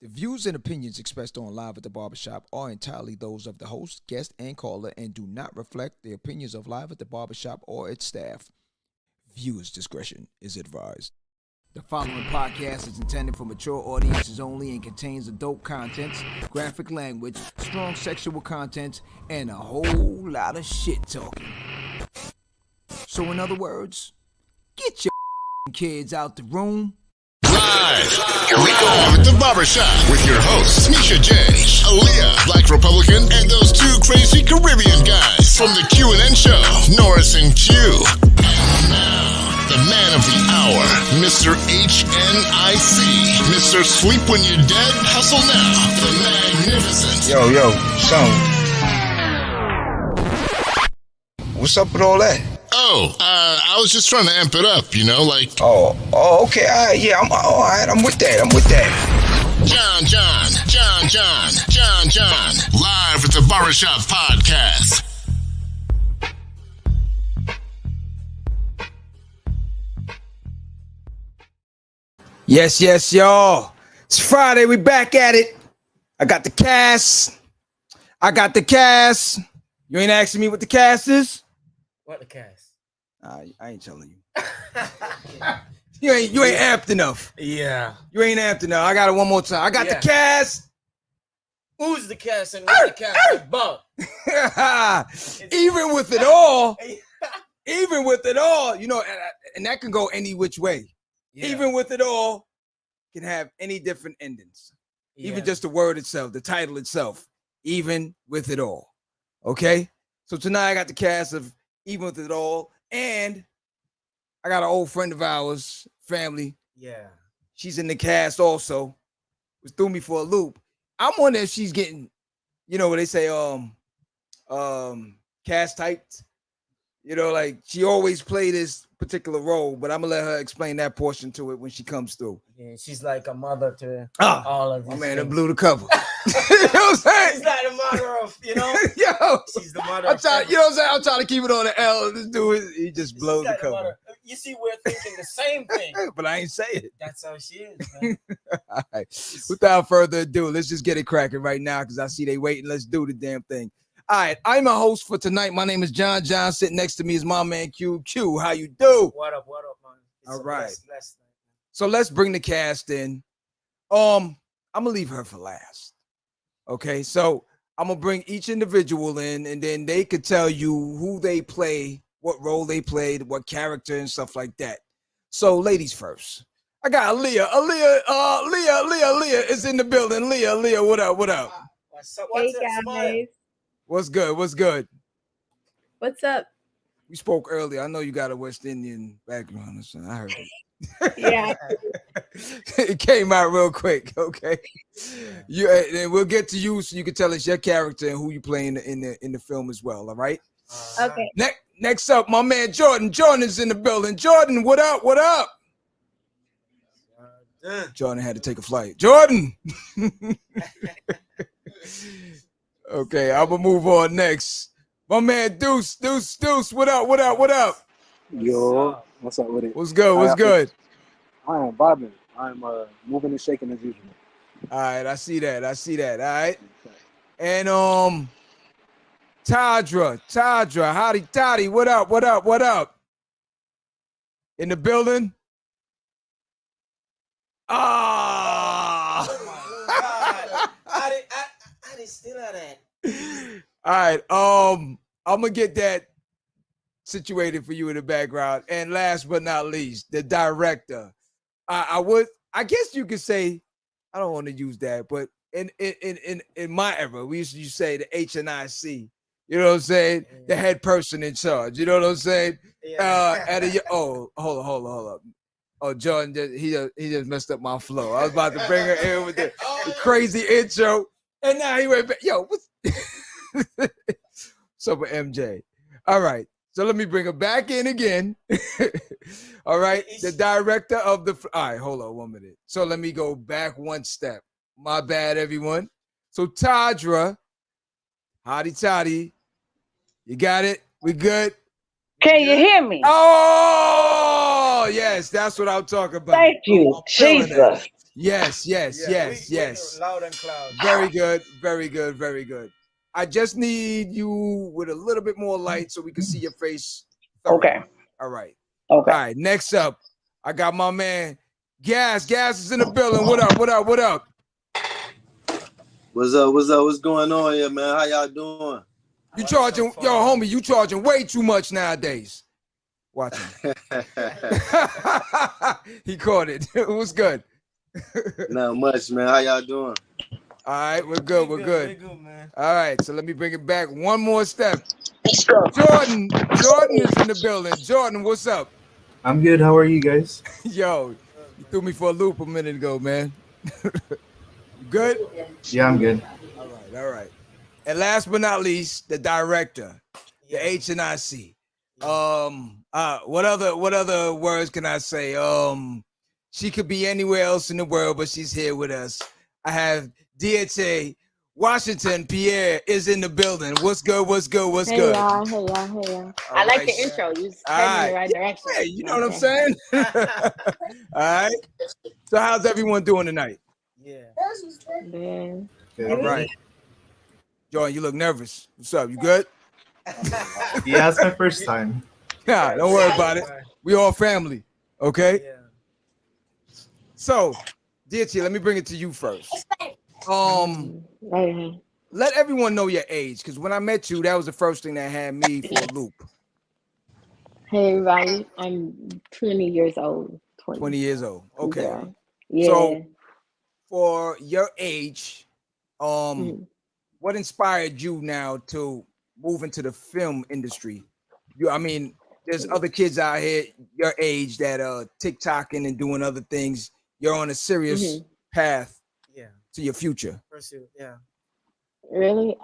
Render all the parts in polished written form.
The views and opinions expressed on Live at the Barbershop are entirely those of the host, guest, and caller and do not reflect the opinions of Live at the Barbershop or its staff. Viewers' discretion is advised. The following podcast is intended for mature audiences only and contains adult contents, graphic language, strong sexual content, and a whole lot of shit talking. So in other words, get your kids out the room. Live at the Barbershop with your hosts, Misha J, Aaliyah, Black Republican, and those two crazy Caribbean guys from the Q&N show, Norris and Q. And now, the man of the hour, Mr. HNIC, Mr. Sleep When You're Dead, Hustle Now, the magnificent. Yo, son. What's up with all that? I was just trying to amp it up, you know, like... Oh, okay, all right, yeah, all right, I'm with that. John, live at the Barbershop podcast. Yes, y'all. It's Friday, we back at it. I got the cast. You ain't asking me what the cast is? What the cast? I ain't telling you. You ain't amped enough. Yeah. You ain't amped enough. I got it one more time. I got the cast. Who's the cast and what the cast is about? Even with it all, you know, and that can go any which way. Yeah. Even with it all, can have any different endings. Yeah. Even just the word itself, the title itself, even with it all. Okay? So tonight I got the cast of Even With It All, and I got an old friend of ours, family. Yeah. She's in the cast also, which threw me for a loop. I'm wondering if she's getting, you know what they say, cast typed. You know, like she always play this particular role, but I'm gonna let her explain that portion to it when she comes through. Yeah, she's like a mother to all of these. My man, things. that blew the cover. You know what I'm saying? She's like the mother of, you know. Yo, she's the mother. You know what I'm saying? I'm trying to keep it on the L. This dude, he just blows the cover. You see, we're thinking the same thing, but I ain't say it. That's how she is, man. All right. Without further ado, let's just get it cracking right now because I see they waiting. Let's do the damn thing. All right, I'm a host for tonight. My name is John. Sitting next to me is my man Q. How you do? What up, man? All right. Blessed. So let's bring the cast in. I'm gonna leave her for last. Okay, so I'm gonna bring each individual in, and then they could tell you who they play, what role they played, what character, and stuff like that. So, ladies first. I got Aaliyah. Aaliyah is in the building. Aaliyah, what up? What's up? Hey guys. What's good? What's up? We spoke earlier. I know you got a West Indian background. So I heard it. Yeah. It came out real quick. Okay. And we'll get to you so you can tell us your character and who you play in the film as well. All right. Okay. Next up, my man Jordan. Jordan is in the building. Jordan, what up? Jordan had to take a flight. Jordan. Okay, I'm gonna move on next. My man Deuce, what up? Yo, what's up with it? What's good? I am bobbing. I'm moving and shaking as usual. All right, I see that. All right. And Tadra, Hottie Toddie, what up? In the building? Ah! Oh my God. I didn't steal that. All right, I'm gonna get that situated for you in the background. And last but not least, the director. I guess you could say, I don't want to use that, but in my era, we used to say the HNIC. You know what I'm saying? Yeah. The head person in charge. You know what I'm saying? Yeah. Hold up. Oh, John, he just messed up my flow. I was about to bring her in with the crazy intro, and now he went back. Yo, what's so for MJ? All right, so let me bring her back in again. All right, the director of the. All right, hold on 1 minute. So let me go back one step. My bad, everyone. So Tadra, Hottie Toddie, you got it? We good? Can you hear me? Oh, yes, that's what I'm talking about. Thank you, Jesus. Yes. Loud and cloud. Very good, very good, very good. I just need you with a little bit more light so we can see your face thoroughly. Okay. All right. Okay. All right. Next up, I got my man Gas. Gas is in the building. What up? What's up? What's going on here, man? How y'all doing? You charging, yo, homie, you charging way too much nowadays. Watch him. He caught it. It was good. Not much, man. How y'all doing? All right, we're good, We're good, man. All right, so let me bring it back one more step. Jordan is in the building. Jordan, what's up? I'm good. How are you guys? Yo, you threw me for a loop a minute ago, man. You good? Yeah, I'm good. All right. And last but not least, the director, the H&IC. What other words can I say? She could be anywhere else in the world, but she's here with us. I have Deity Washington Pierre is in the buildling. What's good? Hey y'all. I like the intro. You just heading in the right direction. Yeah, you know what I'm saying? All right. So how's everyone doing tonight? Yeah. Man. All right. Jordan, you look nervous. What's up? You good? Yeah, it's my first time. Nah, don't worry about it. We all family. Okay? Yeah. So, Deity, let me bring it to you first. Right. Let everyone know your age, because when I met you, that was the first thing that had me for a loop. Hey everybody. I'm 20 years old. 20 years old. Okay. Yeah. So, for your age, what inspired you now to move into the film industry? There's other kids out here your age that are TikToking and doing other things. You're on a serious path to your future. Pursue, yeah. Really?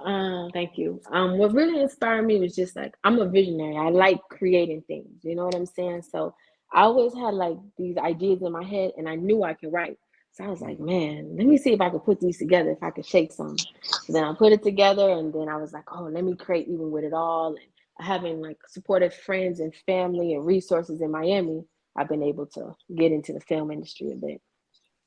Thank you. What really inspired me was just like, I'm a visionary. I like creating things. You know what I'm saying? So I always had like these ideas in my head and I knew I could write. So I was like, man, let me see if I could put these together, if I could shake some. So then I put it together and then I was like, oh, let me create even with it all. And having like supportive friends and family and resources in Miami, I've been able to get into the film industry a bit.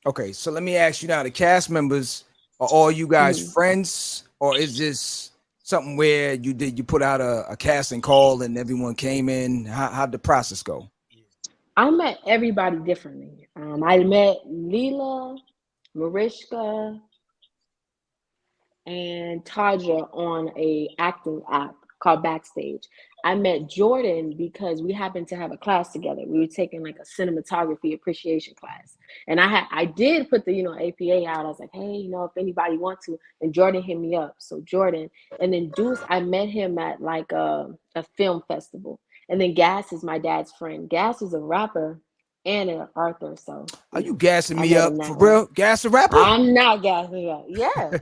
Okay, so let me ask you now, the cast members, are all you guys friends, or is this something where you put out a casting call and everyone came in? How'd the process go? I met everybody differently. I met Leela, Mariska, and Taja on a acting app called Backstage. I met Jordan because we happened to have a class together. We were taking like a cinematography appreciation class. And I did put the, APA out. I was like, hey, if anybody wants to, and Jordan hit me up. So Jordan, and then Deuce, I met him at like a film festival. And then Gas is my dad's friend. Gas is a rapper and an author. So are you gassing me up for real? Gas a rapper? I'm not gassing you up. Yeah.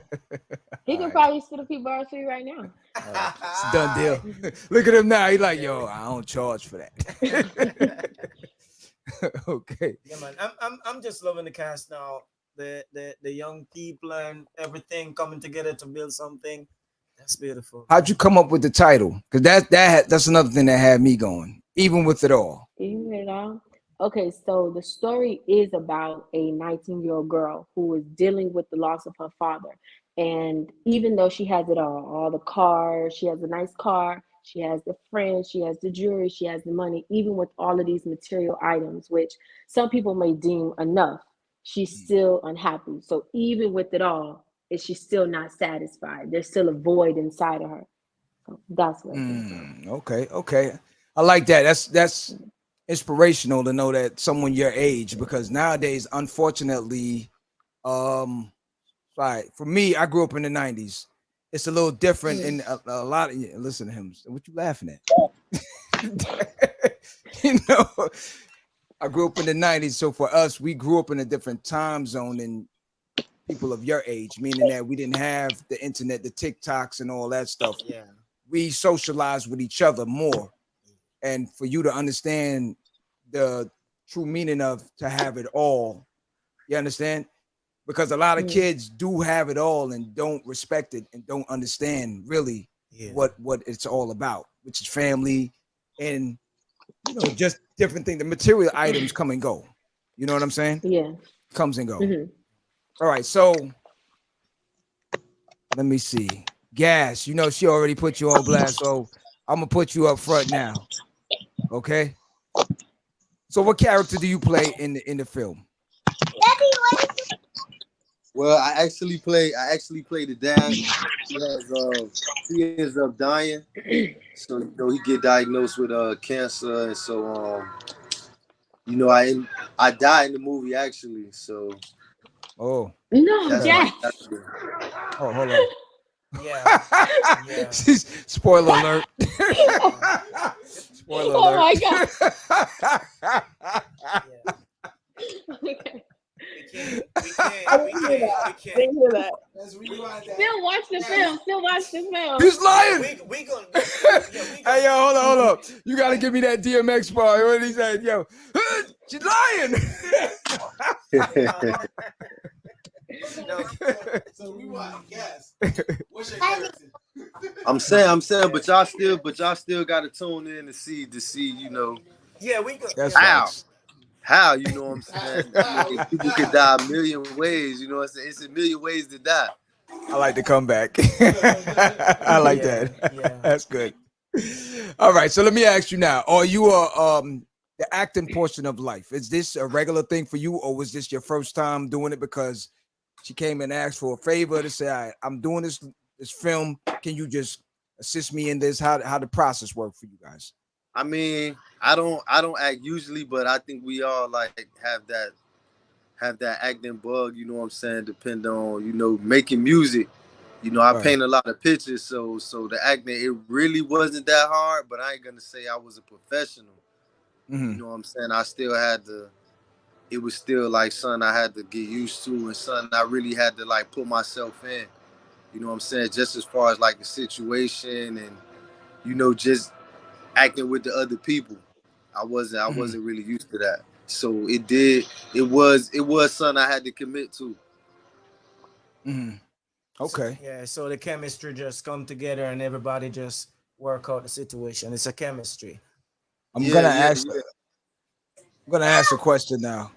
He can probably spit a few bars for you right now. It's a done deal. Look at him now. He's like, yo, I don't charge for that. Okay. Yeah, man. I'm just loving the cast now. The young people and everything coming together to build something. That's beautiful. How'd you come up with the title? Because that's another thing that had me going, even with it all. Even with it all? Okay, so the story is about a 19-year-old girl who is dealing with the loss of her father. And even though she has it all the cars, she has a nice car, she has the friends, she has the jewelry, she has the money, even with all of these material items, which some people may deem enough, she's still unhappy. So even with it all, she's still not satisfied. There's still a void inside of her. So that's what Okay. I like that. That's inspirational to know that someone your age, because nowadays, unfortunately, right, for me, I grew up in the 90s. It's a little different in a lot of listen to him. What you laughing at? I grew up in the 90s. So for us, we grew up in a different time zone than people of your age, meaning that we didn't have the internet, the TikToks and all that stuff. Yeah. We socialized with each other more. And for you to understand the true meaning of to have it all, you understand? Because a lot of kids do have it all and don't respect it and don't understand really what it's all about, which is family and just different things. The material items come and go. You know what I'm saying? Yeah. comes and goes. Mhm. All right, so let me see. Gas, you know she already put you on blast, so I'm gonna put you up front now. Okay. So what character do you play in the film? Well, I actually play the dad. He has he ends up dying. So he get diagnosed with cancer, and so I die in the movie actually. So Oh, No, that's okay. like yes. that's the, Oh, hold on. Yeah. Yeah. Spoiler alert. Spoiler Oh alert. my God. Yeah. Okay. We can't. Didn't hear that. Let's rewind that. Still watch the film. Still watch the film. He's lying. We gonna Hey, yo, hold on. You gotta give me that DMX part. What he said, yo, she's lying. No. So rewind. Yes. What's your character? I'm saying, but y'all still got to tune in to see, Yeah, we go. That's how, facts. how, you know what I'm saying? Like, people could die a million ways, you know what I'm saying? It's a million ways to die. I like the comeback. I like that. Yeah. That's good. All right, so let me ask you now: are you the acting portion of life? Is this a regular thing for you, or was this your first time doing it because she came and asked for a favor to say, "All right, I'm doing this film. Can you just assist me in this?" How the process work for you guys? I mean, I don't act usually, but I think we all like have that acting bug, you know what I'm saying, depend on, making music. I Right. paint a lot of pictures, so the acting, it really wasn't that hard, but I ain't gonna say I was a professional. Mhm. You know what I'm saying? I still had to, it was still like something I had to get used to and something I really had to like put myself in. You know what I'm saying? Just as far as like the situation and, just acting with the other people. I wasn't really used to that. So it was something I had to commit to. Mhm. Okay. Yeah, so the chemistry just come together and everybody just work out the situation. It's a chemistry. I'm Yeah, gonna yeah, ask. yeah. I'm gonna ask a question now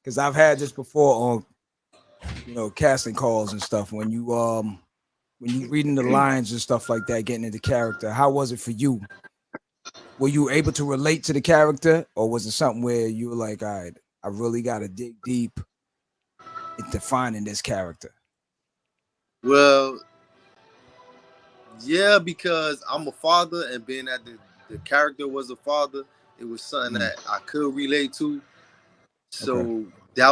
because I've had this before on casting calls and stuff. When you reading the lines and stuff like that, getting into character, how was it for you? Were you able to relate to the character, or was it something where you were like, all right, I really got to dig deep into finding this character? Well, yeah, because I'm a father and being that the character was a father, it was something that I could relate to. So Okay. that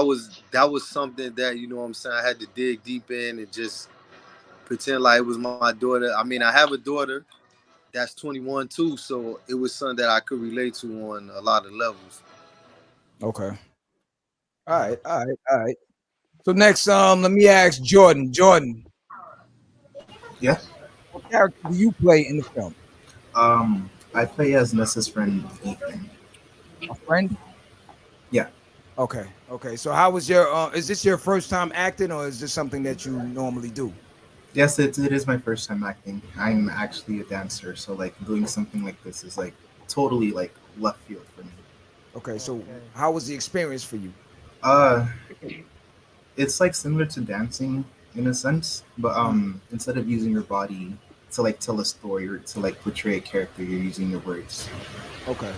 was something that, you know what I'm saying, I had to dig deep in and just pretend like it was my daughter. I mean, I have a daughter that's 21 too, so it was something that I could relate to on a lot of levels. Okay. All right. So next, let me ask Jordan. Jordan, Yeah. what character do you play in the film? I play as Nessa's friend Ethan. A friend? Yeah. Okay. So how was your? Is this your first time acting, or is this something that you normally do? Yes, it is my first time acting. I'm actually a dancer, so like doing something like this is like totally like left field for me. Okay. So Okay. how was the experience for you? Uh, it's like similar to dancing in a sense, but instead of using your body to like tell a story or to like portray a character, you're using your words. Okay.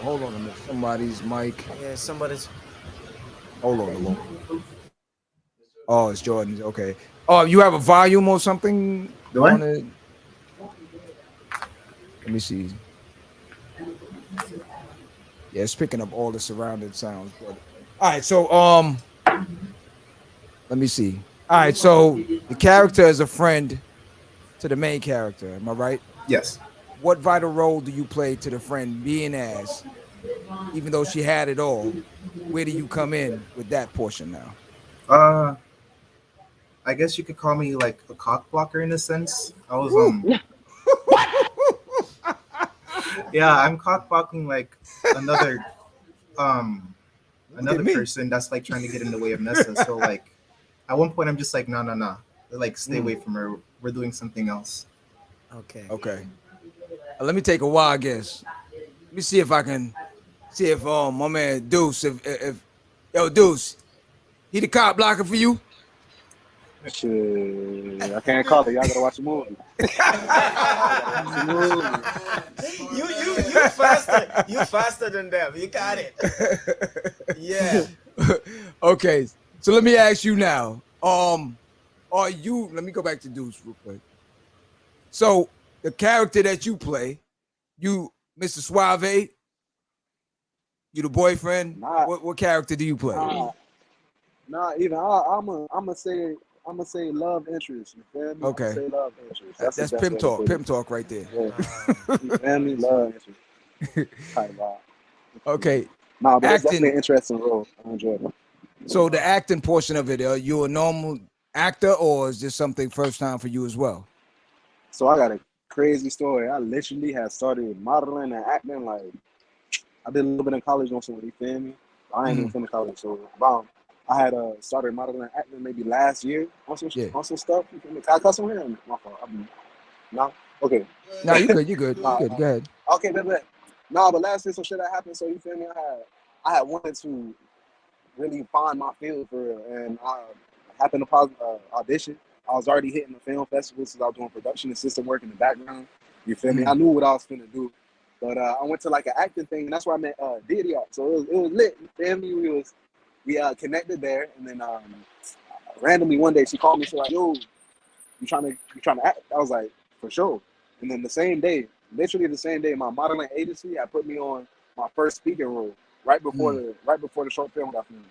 Hold on a minute. Somebody's mic. Yeah, somebody's Hold on a minute. Oh, it's Jordan's. Okay. Oh, you have a volume or something Do I? on it? Let me see. Yeah, it's picking up all the surrounding sounds. But all right, so let me see. All right, so the character is a friend to the main character. Am I right? Yes. What vital role do you play to the friend being as, even though she had it all? Where do you come in with that portion now? Uh, I guess you could call me like a cock blocker in a sense. I was Woo! yeah, I'm cock blocking like another Look at another me. person that's like trying to get in the way of Nessa. So like at one point I'm just like no. Like stay away from her. We're doing something else. okay. Okay. Let me take a wild guess. Let me see if I can see if my man Deuce, if yo Deuce, He the cop blocker for you? Shit, I can't call it. Y'all gotta watch the movie. You faster than them. You got it. Yeah. Okay, so let me ask you now. Are you? Let me go back to Deuce real quick. So the character that you play, you Mr. Suave, you the boyfriend. Nah. What character do you play? Nah, even I'ma say love interest. You feel me? Okay. I'ma say love interest. That's the best pimp way to talk. put Pimp it. talk right there. Yeah. You feel me? Love interest. Type vibe. Okay. Nah, but it's Acting. definitely an interesting role. I enjoy it. So the acting portion of it, are you a normal actor or is this something first time for you as well? So I got a crazy story. I literally had started modeling and acting like I did a little bit in college on something, you feel me? I ain't even finished college, so I had started modeling and acting maybe last year on some stuff. You feel me? Can I cuss on here? My fault. No? Okay. No, you good. You good. Nah, You good. Go ahead. Okay, but nah, but last year some shit that happened, so you feel me? I had wanted to really find my field for real, and I happened to audition. I was already hitting the film festival since I was doing production assistant work in the background. You feel me? I knew what I was finna do, but I went to like an acting thing, and that's where I met Deity. So it was lit. You feel me? We connected there, and then randomly one day she called me. She's like, "Yo, you trying to act?" I was like, "For sure." And then the same day, literally the same day, my modeling agency had put me on my first speaking role right before the short film got filmed.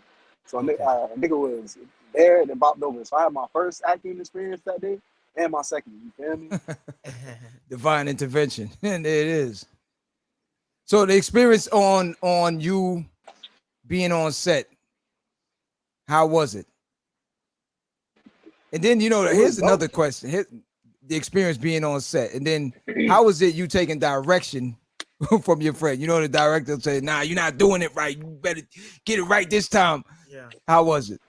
So a nigga was there and then bopped over. So I had my first acting experience that day and my second. You feel me? Divine intervention, and there it is. So the experience on you being on set, how was it? And then here's another question: the experience being on set, and then how was it you taking direction from your friend? The director will say, "Nah, you're not doing it right. You better get it right this time." Yeah. How was it?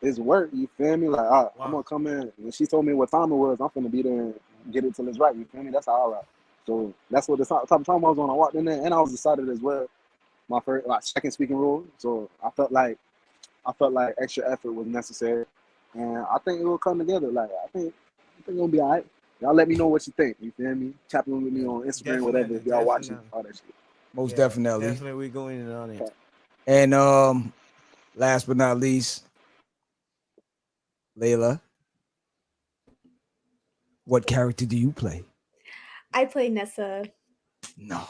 It's work. You feel me? Like I'm gonna come in. And she told me what time it was. I'm finna be there and get it till it's right. You feel me? That's how I rock. So that's what the type of time I was on. I walked in there and I was excited as well. My first second speaking role. So I felt like extra effort was necessary, and I think it will come together. Like I think it'll be all right. Y'all let me know what you think. You feel me? Tap in with me on Instagram, whatever. If y'all watching all that shit. Most definitely. Definitely, we're going in on it. And last but not least, Layla, what character do you play? I play Nessa. No.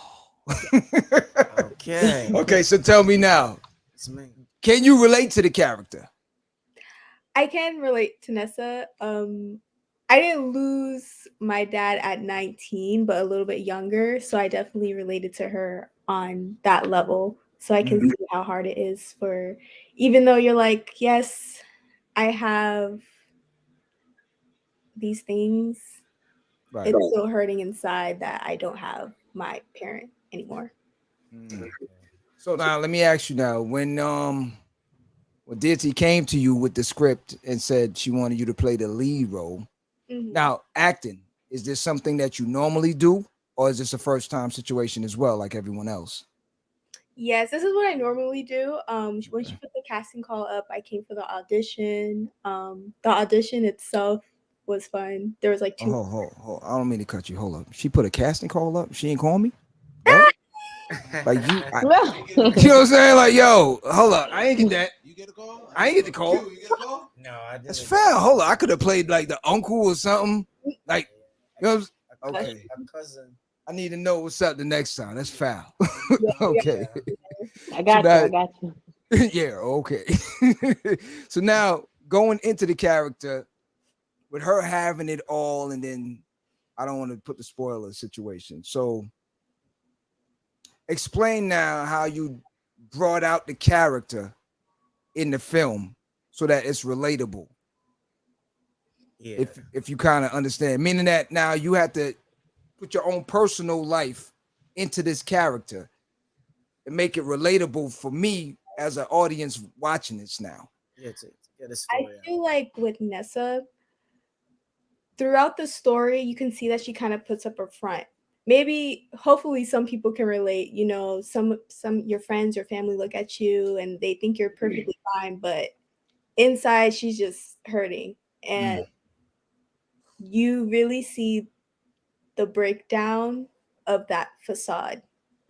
Okay. Okay, so tell me now. It's me. Can you relate to the character? I can relate to Nessa. I didn't lose my dad at 19, but a little bit younger. So I definitely related to her on that level. So I can see how hard it is for, even though you're like, yes, I have these things, Right. it's still hurting inside that I don't have my parent anymore. So now let me ask you now, when Deity came to you with the script and said she wanted you to play the lead role. Now, acting, is this something that you normally do, or is this a first time situation as well, like everyone else? Yes, this is what I normally do. When she put the casting call up, I came for the audition. The audition itself was fun. There was like two. Hold. I don't mean to cut you. Hold up. She put a casting call up. She ain't call me. What? Like you know what I'm saying? Like, yo, hold up. I ain't get that. You get a call? I ain't get the call. You get a call? No, I didn't. That's foul. Hold up. I could have played like the uncle or something. Like, you know what I'm saying? Okay. A cousin. I need to know what's up the next time. That's foul. Okay. I got you. Yeah, okay. So now going into the character with her having it all, and then I don't want to put the spoiler situation. So explain now how you brought out the character in the film so that it's relatable. Yeah. If you kind of understand, meaning that now you have to put your own personal life into this character and make it relatable for me as an audience watching this now. Yeah, to get a story. I feel like with Nessa, throughout the story, you can see that she kind of puts up a front. maybe hopefully some people can relate. You know, some your friends, your family look at you and they think you're perfectly fine, but inside she's just hurting. And you really see the breakdown of that facade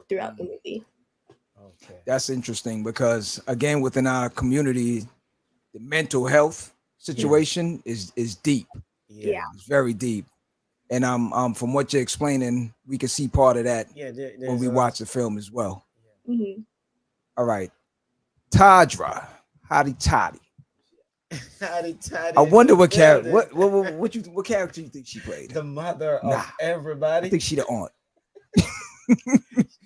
throughout the movie. Okay. That's interesting because again, within our community, the mental health situation is deep. Yeah. It's very deep. And from what you're explaining, we can see part of that Yeah, when we watch the film as well. Mm-hmm. All right. Tadra, Hottie Toddie. Hottie Toddie I wonder in the what character building. what character you think she played? The mother Nah. of everybody. I think she the aunt.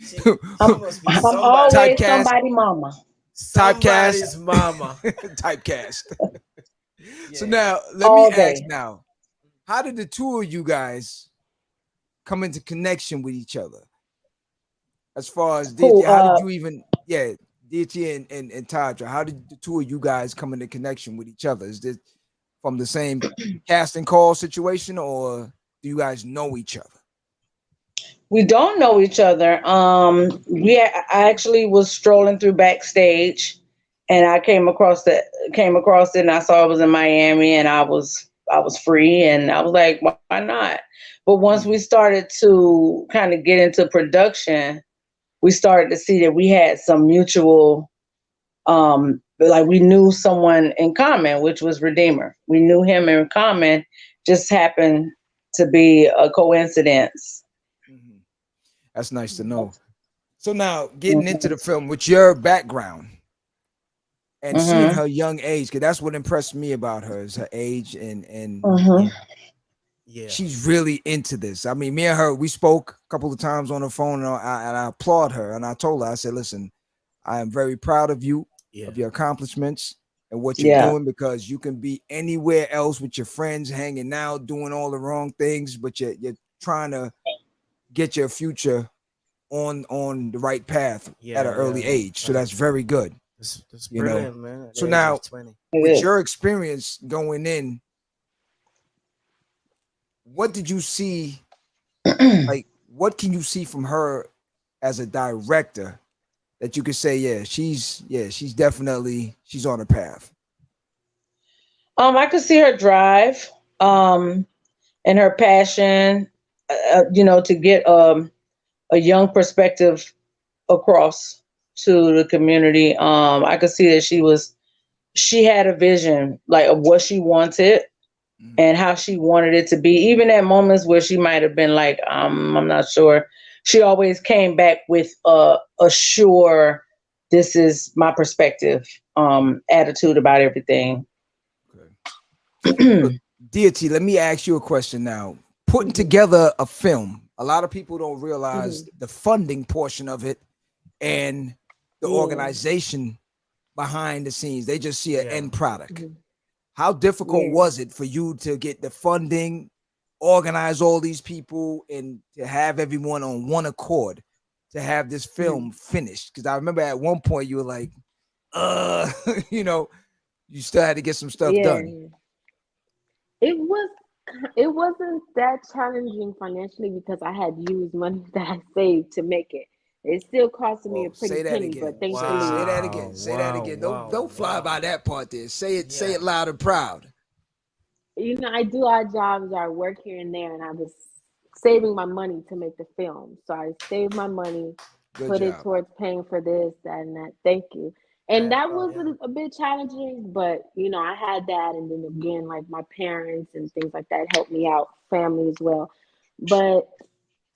She must be I'm somebody. always Typecast. somebody mama. Somebody's mama. Typecast. So Yeah. now let All me day. ask now, how did the two of you guys come into connection with each other? As far as Who, Deity, how did you even Deity and Tadra, how did the two of you guys come into connection with each other? Is this from the same casting call situation, or do you guys know each other? We don't know each other. I actually was strolling through backstage, and I came across it, and I saw it was in Miami, and I was free, and I was like, why not? But once we started to kind of get into production, we started to see that we had some mutual, like we knew someone in common, which was Redeemer. We knew him in common, just happened to be a coincidence. That's nice to know. So now getting into the film with your background and seeing her young age, because that's what impressed me about her is her age and Yeah. she's really into this. I mean, me and her, we spoke a couple of times on the phone, and I applaud her. And I told her, I said, listen, I am very proud of you, of your accomplishments and what you're doing, because you can be anywhere else with your friends, hanging out, doing all the wrong things, but you're trying to get your future on the right path at an early age. So that's very good. That's you brilliant, know. man. At So the age now, of 20. with your experience going in, what did you see? Like, what can you see from her as a director that you could say, she's definitely on a path? I could see her drive, and her passion, to get a young perspective across to the community. I could see that she had a vision, like, of what she wanted and how she wanted it to be. Even at moments where she might have been like, I'm not sure. She always came back with a sure, this is my perspective, attitude about everything. Deity, let me ask you a question now. Putting together a film, a lot of people don't realize the funding portion of it and the organization behind the scenes. They just see an end product. How difficult was it for you to get the funding, organize all these people, and to have everyone on one accord to have this film finished? Because I remember at one point you were like, you still had to get some stuff done. It wasn't that challenging financially because I had used money that I saved to make it. It still costed me a pretty penny, but thankfully, Say that again. Say that again. Don't fly by that part there. Say it loud and proud. You know, I do odd jobs, I work here and there, and I was saving my money to make the film. So I saved my money, put it towards paying for this, that, and that. Thank you. And that was a bit challenging, but I had that, and then again, like my parents and things like that helped me out, family as well. But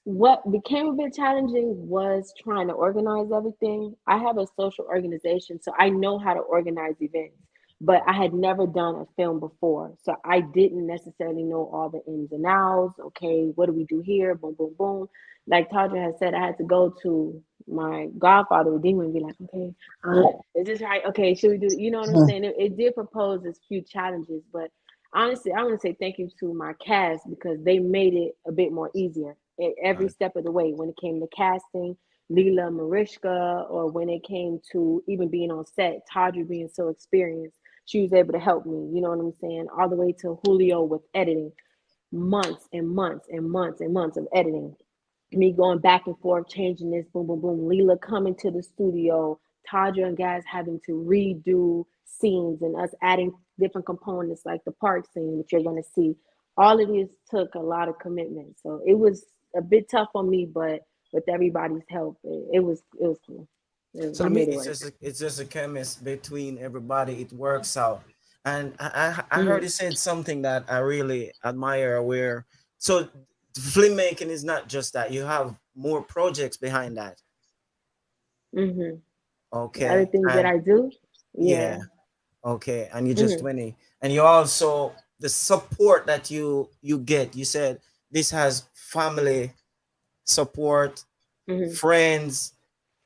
what became a bit challenging was trying to organize everything. I have a social organization, so I know how to organize events, but I had never done a film before. So I didn't necessarily know all the ins and outs. Okay, what do we do here? Boom, boom, boom. Like Tadra has said, I had to go to my godfather, Redeemer, and be like, okay, is this right? Okay, should we do, you know what I'm saying? It did propose a few challenges, but honestly, I want to say thank you to my cast because they made it a bit more easier at every step of the way when it came to casting, Leela Marishka, or when it came to even being on set, Tadri being so experienced, she was able to help me, you know what I'm saying? All the way to Julio with editing, months and months and months and months of editing. me going back and forth, changing this, boom, boom, boom. Leela coming to the studio, Tadra and guys having to redo scenes and us adding different components like the park scene, which you're going to see. All of this took a lot of commitment. So it was a bit tough on me, but with everybody's help, it was cool. So let me. It's just a chemist between everybody. It works out. And I heard you said something that I really admire. Where so filmmaking is not just that. You have more projects behind that. Mm-hmm. Okay. Other things that I do. Yeah. Okay. And you just 20. And you also the support that you get. You said this has family support, friends.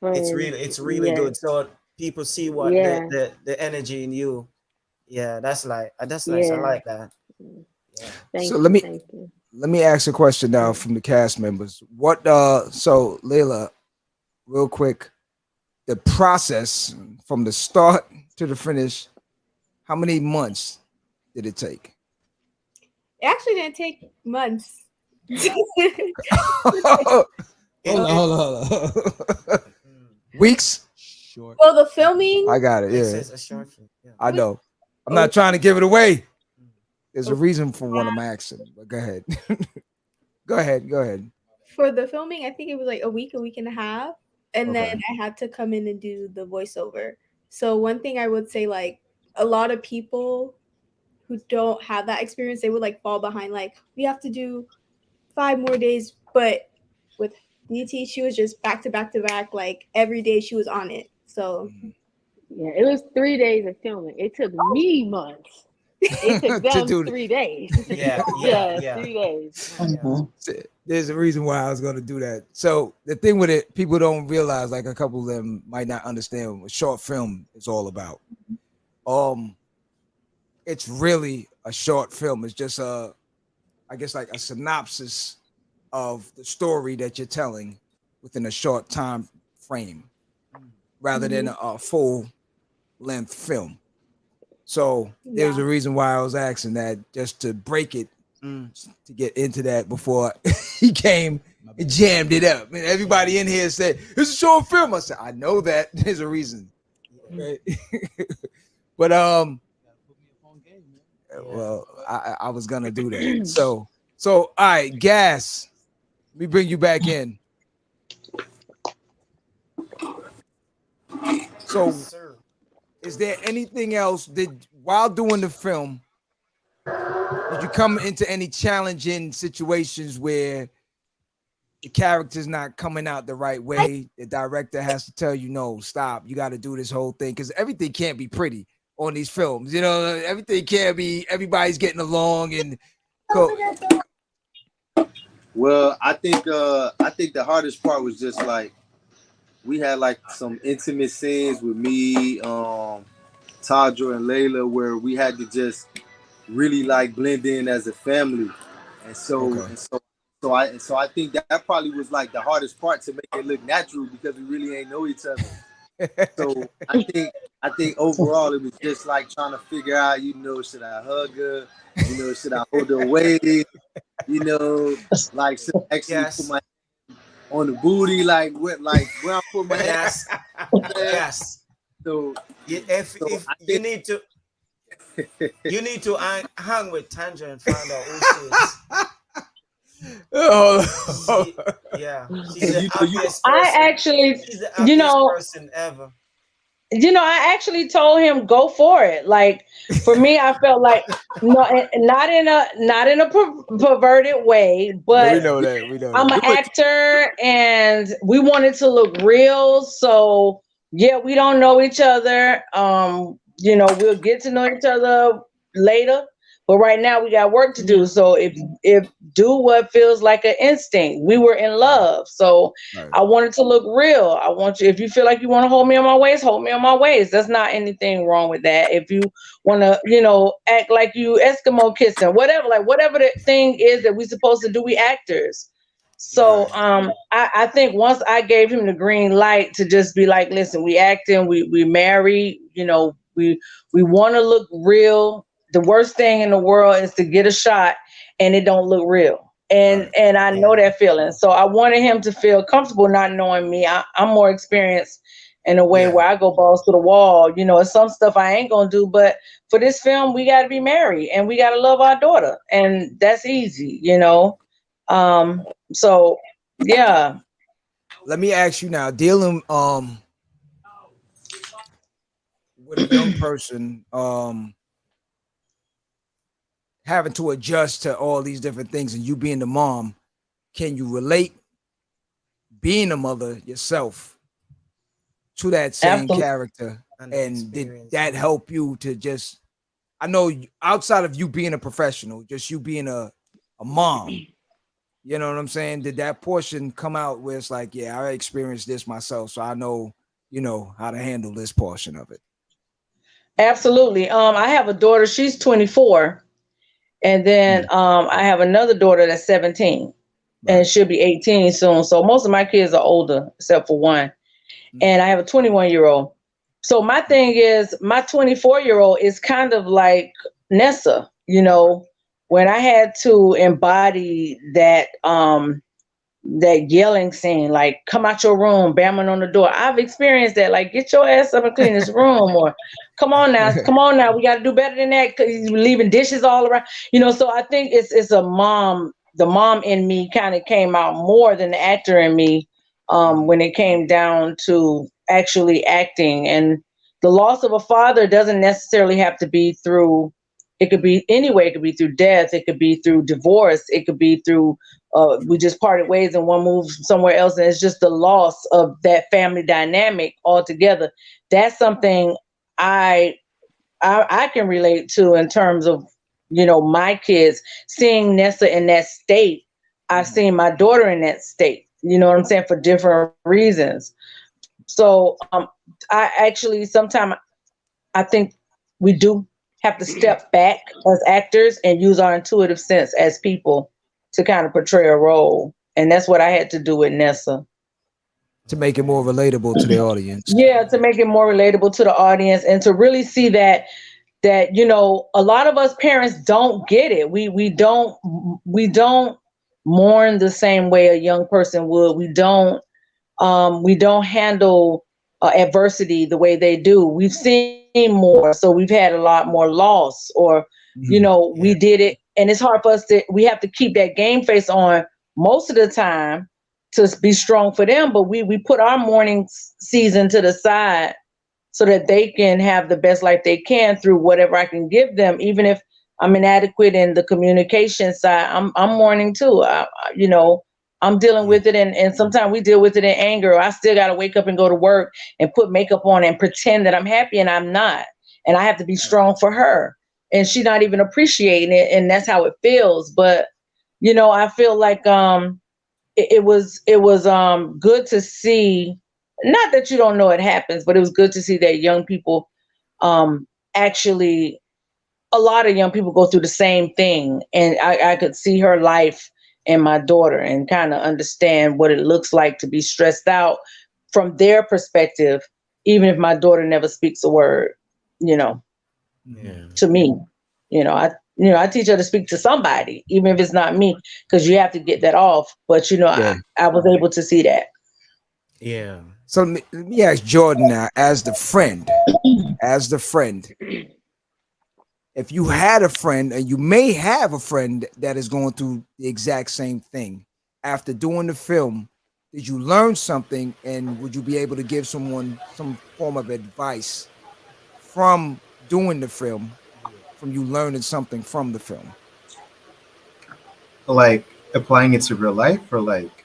It's really good. So people see what the energy in you. Yeah, that's nice. I like that. Yeah. So let me ask a question now from the cast members. What so Layla, real quick, the process from the start to the finish, how many months did it take? It actually didn't take months. Hold on. Weeks? Short. Well, the filming. I got it. Yeah. I know. I'm not trying to give it away. There's a reason for what I'm asking, but go ahead. Go ahead. For the filming, I think it was like a week and a half. And then I had to come in and do the voiceover. So one thing I would say, like a lot of people who don't have that experience, they would like fall behind. Like we have to do 5 more days, but with DT, she was just back to back to back. Like every day she was on it. So yeah, it was 3 days of filming. It took me months. It took them 3 days. Yeah. 3 days. There's a reason why I was going to do that. So the thing with it, people don't realize, like a couple of them might not understand what short film is all about. It's really a short film. It's just I guess like a synopsis of the story that you're telling within a short time frame, rather than a full length film. So there's a reason why I was asking that, just to break it, to get into that before he came and jammed it up. And everybody in here said, it's a short film. I said, I know that. There's a reason. Right? But well, I was gonna do that. So all right, Gas. Let me bring you back in. So, is there anything else while doing the film, did you come into any challenging situations where the character's not coming out the right way? The director has to tell you, no, stop. You got to do this whole thing, because everything can't be pretty on these films. You know, everything can't be everybody's getting along and go. Well, I think the hardest part was just like we had like some intimate scenes with me, Tadra and Layla, where we had to just really like blend in as a family, and so I think that probably was like the hardest part, to make it look natural, because we really ain't know each other. So I think overall it was just like trying to figure out, you know, should I hug her? You know, should I hold her waist? You know, like should I actually put my hand on the booty, like where I put my hand. Yes. So if you need to hang with Tanja and find out who she is. She's the happiest person. You know, person ever. You know, I actually told him go for it. Like for me, I felt like not in a perverted way, but we know that. I'm an actor, and we wanted to look real. So yeah, we don't know each other. You know, we'll get to know each other later. But right now we got work to do. So if do what feels like an instinct. We were in love. So I wanted to look real. I want you, if you feel like you want to hold me on my waist, hold me on my waist. There's not anything wrong with that. If you want to, you know, act like you Eskimo kissing, whatever the thing is that we're supposed to do, we actors. So I think once I gave him the green light to just be like, listen, we acting, we married, you know, we want to look real. The worst thing in the world is to get a shot and it don't look real. and I know that feeling. So I wanted him to feel comfortable not knowing me. I'm more experienced in a way where I go balls to the wall. You know, it's some stuff I ain't gonna do, but for this film, we got to be married and we got to love our daughter, and that's easy, you know. So yeah. Let me ask you now, dealing with a young person having to adjust to all these different things, and you being the mom, can you relate being a mother yourself to that same character? And did that help you to just, I know outside of you being a professional, just you being a mom, you know what I'm saying? Did that portion come out where it's like, yeah, I experienced this myself, so I know, you know, how to handle this portion of it? Absolutely. I have a daughter, she's 24. And then I have another daughter that's 17. And she'll be 18 soon. So most of my kids are older, except for one. And I have a 21-year-old. So my thing is, my 24-year-old is kind of like Nessa, you know, when I had to embody that that yelling scene, like come out your room, banging on the door. I've experienced that, like get your ass up and clean this room, or come on now, we got to do better than that because you're leaving dishes all around, you know. So I think it's a mom. The mom in me kind of came out more than the actor in me when it came down to actually acting. And the loss of a father doesn't necessarily have to be through. It could be anyway. It could be through death. It could be through divorce. It could be through we just parted ways and one moved somewhere else, and it's just the loss of that family dynamic altogether. That's something I can relate to in terms of, you know, my kids. Seeing Nessa in that state, I've seen my daughter in that state. You know what I'm saying, for different reasons. So I actually sometimes I think we do have to step back as actors and use our intuitive sense as people to kind of portray a role. And that's what I had to do with Nessa. To make it more relatable to the audience. Yeah, to make it more relatable to the audience and to really see that, you know, a lot of us parents don't get it. We don't mourn the same way a young person would. We don't handle adversity the way they do. We've seen more, so we've had a lot more loss, or you know, we did it, and it's hard for us to. We have to keep that game face on most of the time to be strong for them. But we put our mourning season to the side so that they can have the best life they can through whatever I can give them, even if I'm inadequate in the communication side. I'm mourning too. You know, I'm dealing with it, and sometimes we deal with it in anger. I still got to wake up and go to work and put makeup on and pretend that I'm happy, and I'm not. And I have to be strong for her, and she's not even appreciating it, and that's how it feels. But you know, I feel like it was good to see. Not that you don't know it happens, but it was good to see that young people actually. A lot of young people go through the same thing, and I could see her life and my daughter and kind of understand what it looks like to be stressed out from their perspective, even if my daughter never speaks a word, you know, to me. I teach her to speak to somebody, even if it's not me, because you have to get that off. But, you know, I was able to see that. Yeah. So let me ask Jordan now, as the friend, if you had a friend, and you may have a friend that is going through the exact same thing, after doing the film, did you learn something, and would you be able to give someone some form of advice from doing the film, from you learning something from the film? Like applying it to real life, or like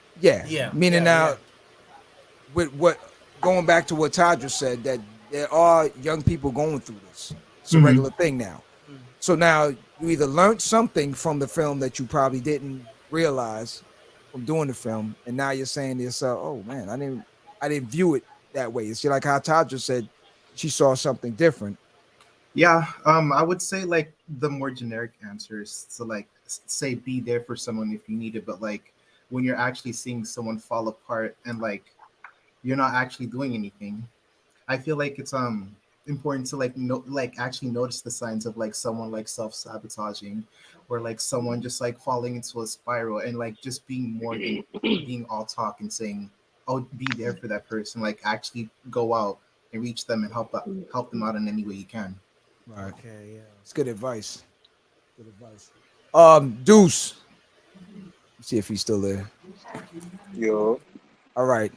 meaning now with what, going back to what Tadra said, that there are young people going through this. It's a regular thing now. So now you either learned something from the film that you probably didn't realize from doing the film, and now you're saying to yourself, "Oh man, I didn't view it that way." It's like how Tadra said she saw something different. Yeah, I would say like the more generic answer is to like say be there for someone if you need it, but like when you're actually seeing someone fall apart and like you're not actually doing anything, I feel like important to like actually notice the signs of like someone like self-sabotaging, or like someone just like falling into a spiral, and like just being more than being all talk and saying, oh, be there for that person. Like actually go out and reach them and help them out in any way you can. Right. Okay, yeah. It's good advice. Good advice. Deuce. See if he's still there. Yo, All right.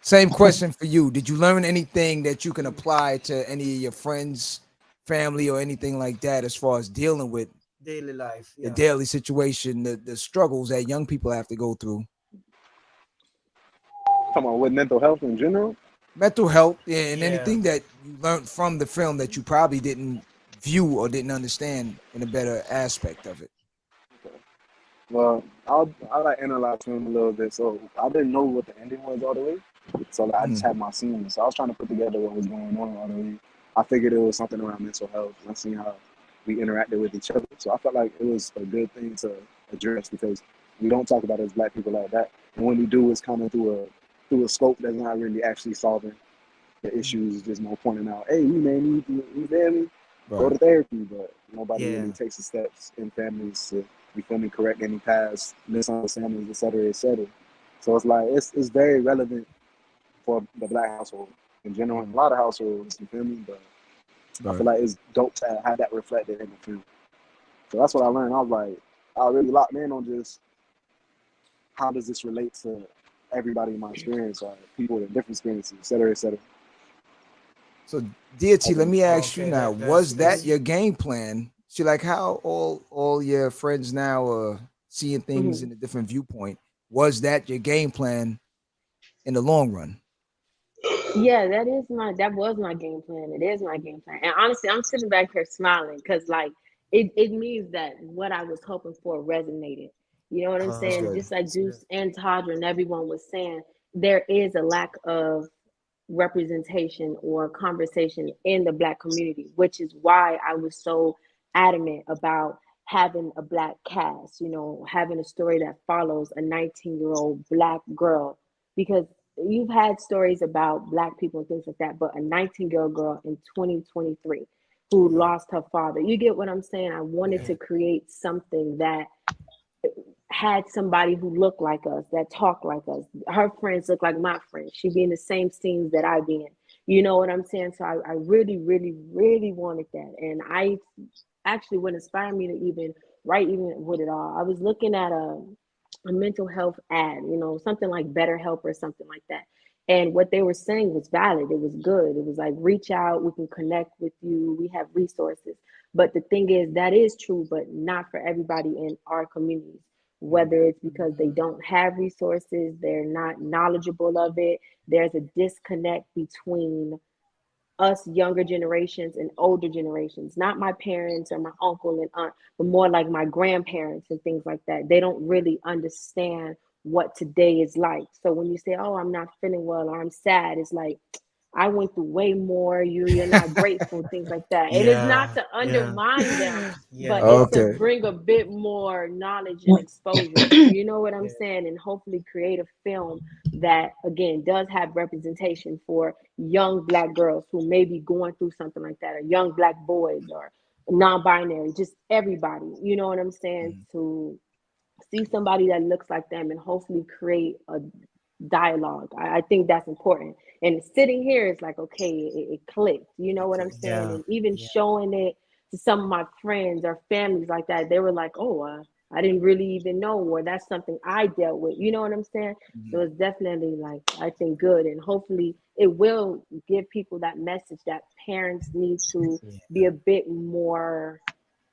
Same question for you. Did you learn anything that you can apply to any of your friends, family, or anything like that as far as dealing with Daily life, the yeah. daily situation, the struggles that young people have to go through? talking about with mental health in general. Mental health, yeah, and Yeah. anything that you learned from the film that you probably didn't view or didn't understand in a better aspect of it. Well, I like analyze film a little bit, so I didn't know what the ending was all the way. So like, I just had my scenes. So I was trying to put together what was going on all the way. I figured it was something around mental health. And I seen how we interacted with each other. So I felt like it was a good thing to address because we don't talk about it as Black people like that. And when we do, it's kind of through a scope that's not really actually solving the issues. It's just more pointing out, hey, we may need to, you feel me? Go to therapy, but nobody Yeah. really takes the steps in families to, you feel me, correct any past misunderstandings, et cetera, et cetera. So it's like it's very relevant for the Black household in general, in a lot of households, you feel me? But I feel like it's dope to have that reflected in the film. So that's what I learned. I was like, I really locked in on just how does this relate to everybody in my experience, or people with different experiences, et cetera, et cetera. So, Deity, let me ask you Okay, now: was that your game plan? See, like how all your friends now are seeing things in a different viewpoint. Was that your game plan in the long run? Yeah, that was my game plan. It is my game plan. And honestly, I'm sitting back here smiling because like it means that what I was hoping for resonated. You know what I'm That's saying? good. Just like Juice and Tadra and everyone was saying, there is a lack of representation or conversation in the Black community, which is why I was so adamant about having a Black cast, having a story that follows a 19-year-old Black girl. Because you've had stories about Black people and things like that, but a 19-year-old girl in 2023 who lost her father. You get what I'm saying? I wanted to create something that had somebody who looked like us, that talked like us. Her friends look like my friends. She be in the same scenes that I be in. You know what I'm saying? So I really, really, really wanted that. And I actually what inspired me to even write even with it all. I was looking at a mental health ad, something like BetterHelp or something like that. And what they were saying was valid. It was good. It was like, reach out, we can connect with you, we have resources. But the thing is, that is true, but not for everybody in our communities, whether it's because they don't have resources, they're not knowledgeable of it. There's a disconnect between us younger generations and older generations, not my parents or my uncle and aunt, but more like my grandparents and things like that. They don't really understand what today is like. So when you say, oh, I'm not feeling well or I'm sad, it's like, I went through way more. You're not grateful, things like that. And it's not to undermine them, but it's to Okay. bring a bit more knowledge and exposure. You know what I'm saying? And hopefully create a film that again does have representation for young Black girls who may be going through something like that, or young Black boys or non-binary, just everybody. You know what I'm saying? To see somebody that looks like them and hopefully create a dialogue. I think that's important. And sitting here is like, okay, it clicked. You know what I'm saying? And even showing it to some of my friends or families like that, they were like, oh, I didn't really even know, or that's something I dealt with. You know what I'm saying? So it's definitely like, I think good. And hopefully it will give people that message that parents need to be a bit more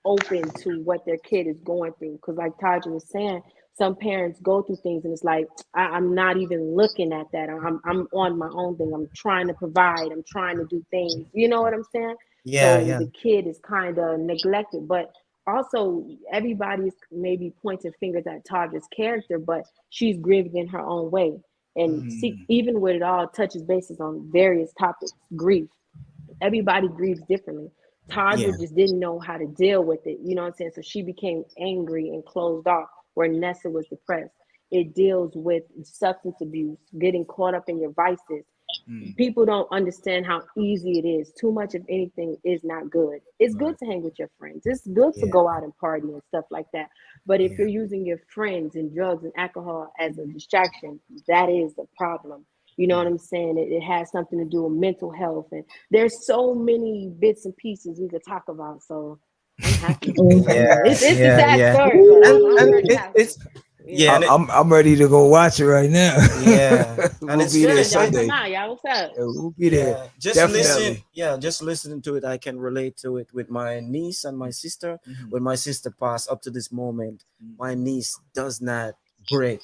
open to what their kid is going through. Because like Taja was saying, some parents go through things and it's like, I'm not even looking at that. I'm on my own thing. I'm trying to provide. I'm trying to do things. You know what I'm saying? So the kid is kind of neglected. But also everybody's maybe pointing fingers at Taja's character, but she's grieving in her own way. And see, even with it all touches bases on various topics, grief. Everybody grieves differently. Tadra just didn't know how to deal with it. You know what I'm saying? So she became angry and closed off, where Nessa was depressed. It deals with substance abuse, getting caught up in your vices, People don't understand how easy it is. Too much of anything is not good. It's good to hang with your friends. It's good to go out and party and stuff like that. But if you're using your friends and drugs and alcohol as a distraction, that is the problem. You know what I'm saying? It has something to do with mental health. And there's so many bits and pieces we could talk about. So I'm happy. It's a sad story, but I'm pretty happy. I'm ready to go watch it right now. Yeah, we'll be there Sunday. Y'all, what's up? We'll be there. Just listen. Yeah, just listening to it, I can relate to it with my niece and my sister. When my sister passed, up to this moment, my niece does not break.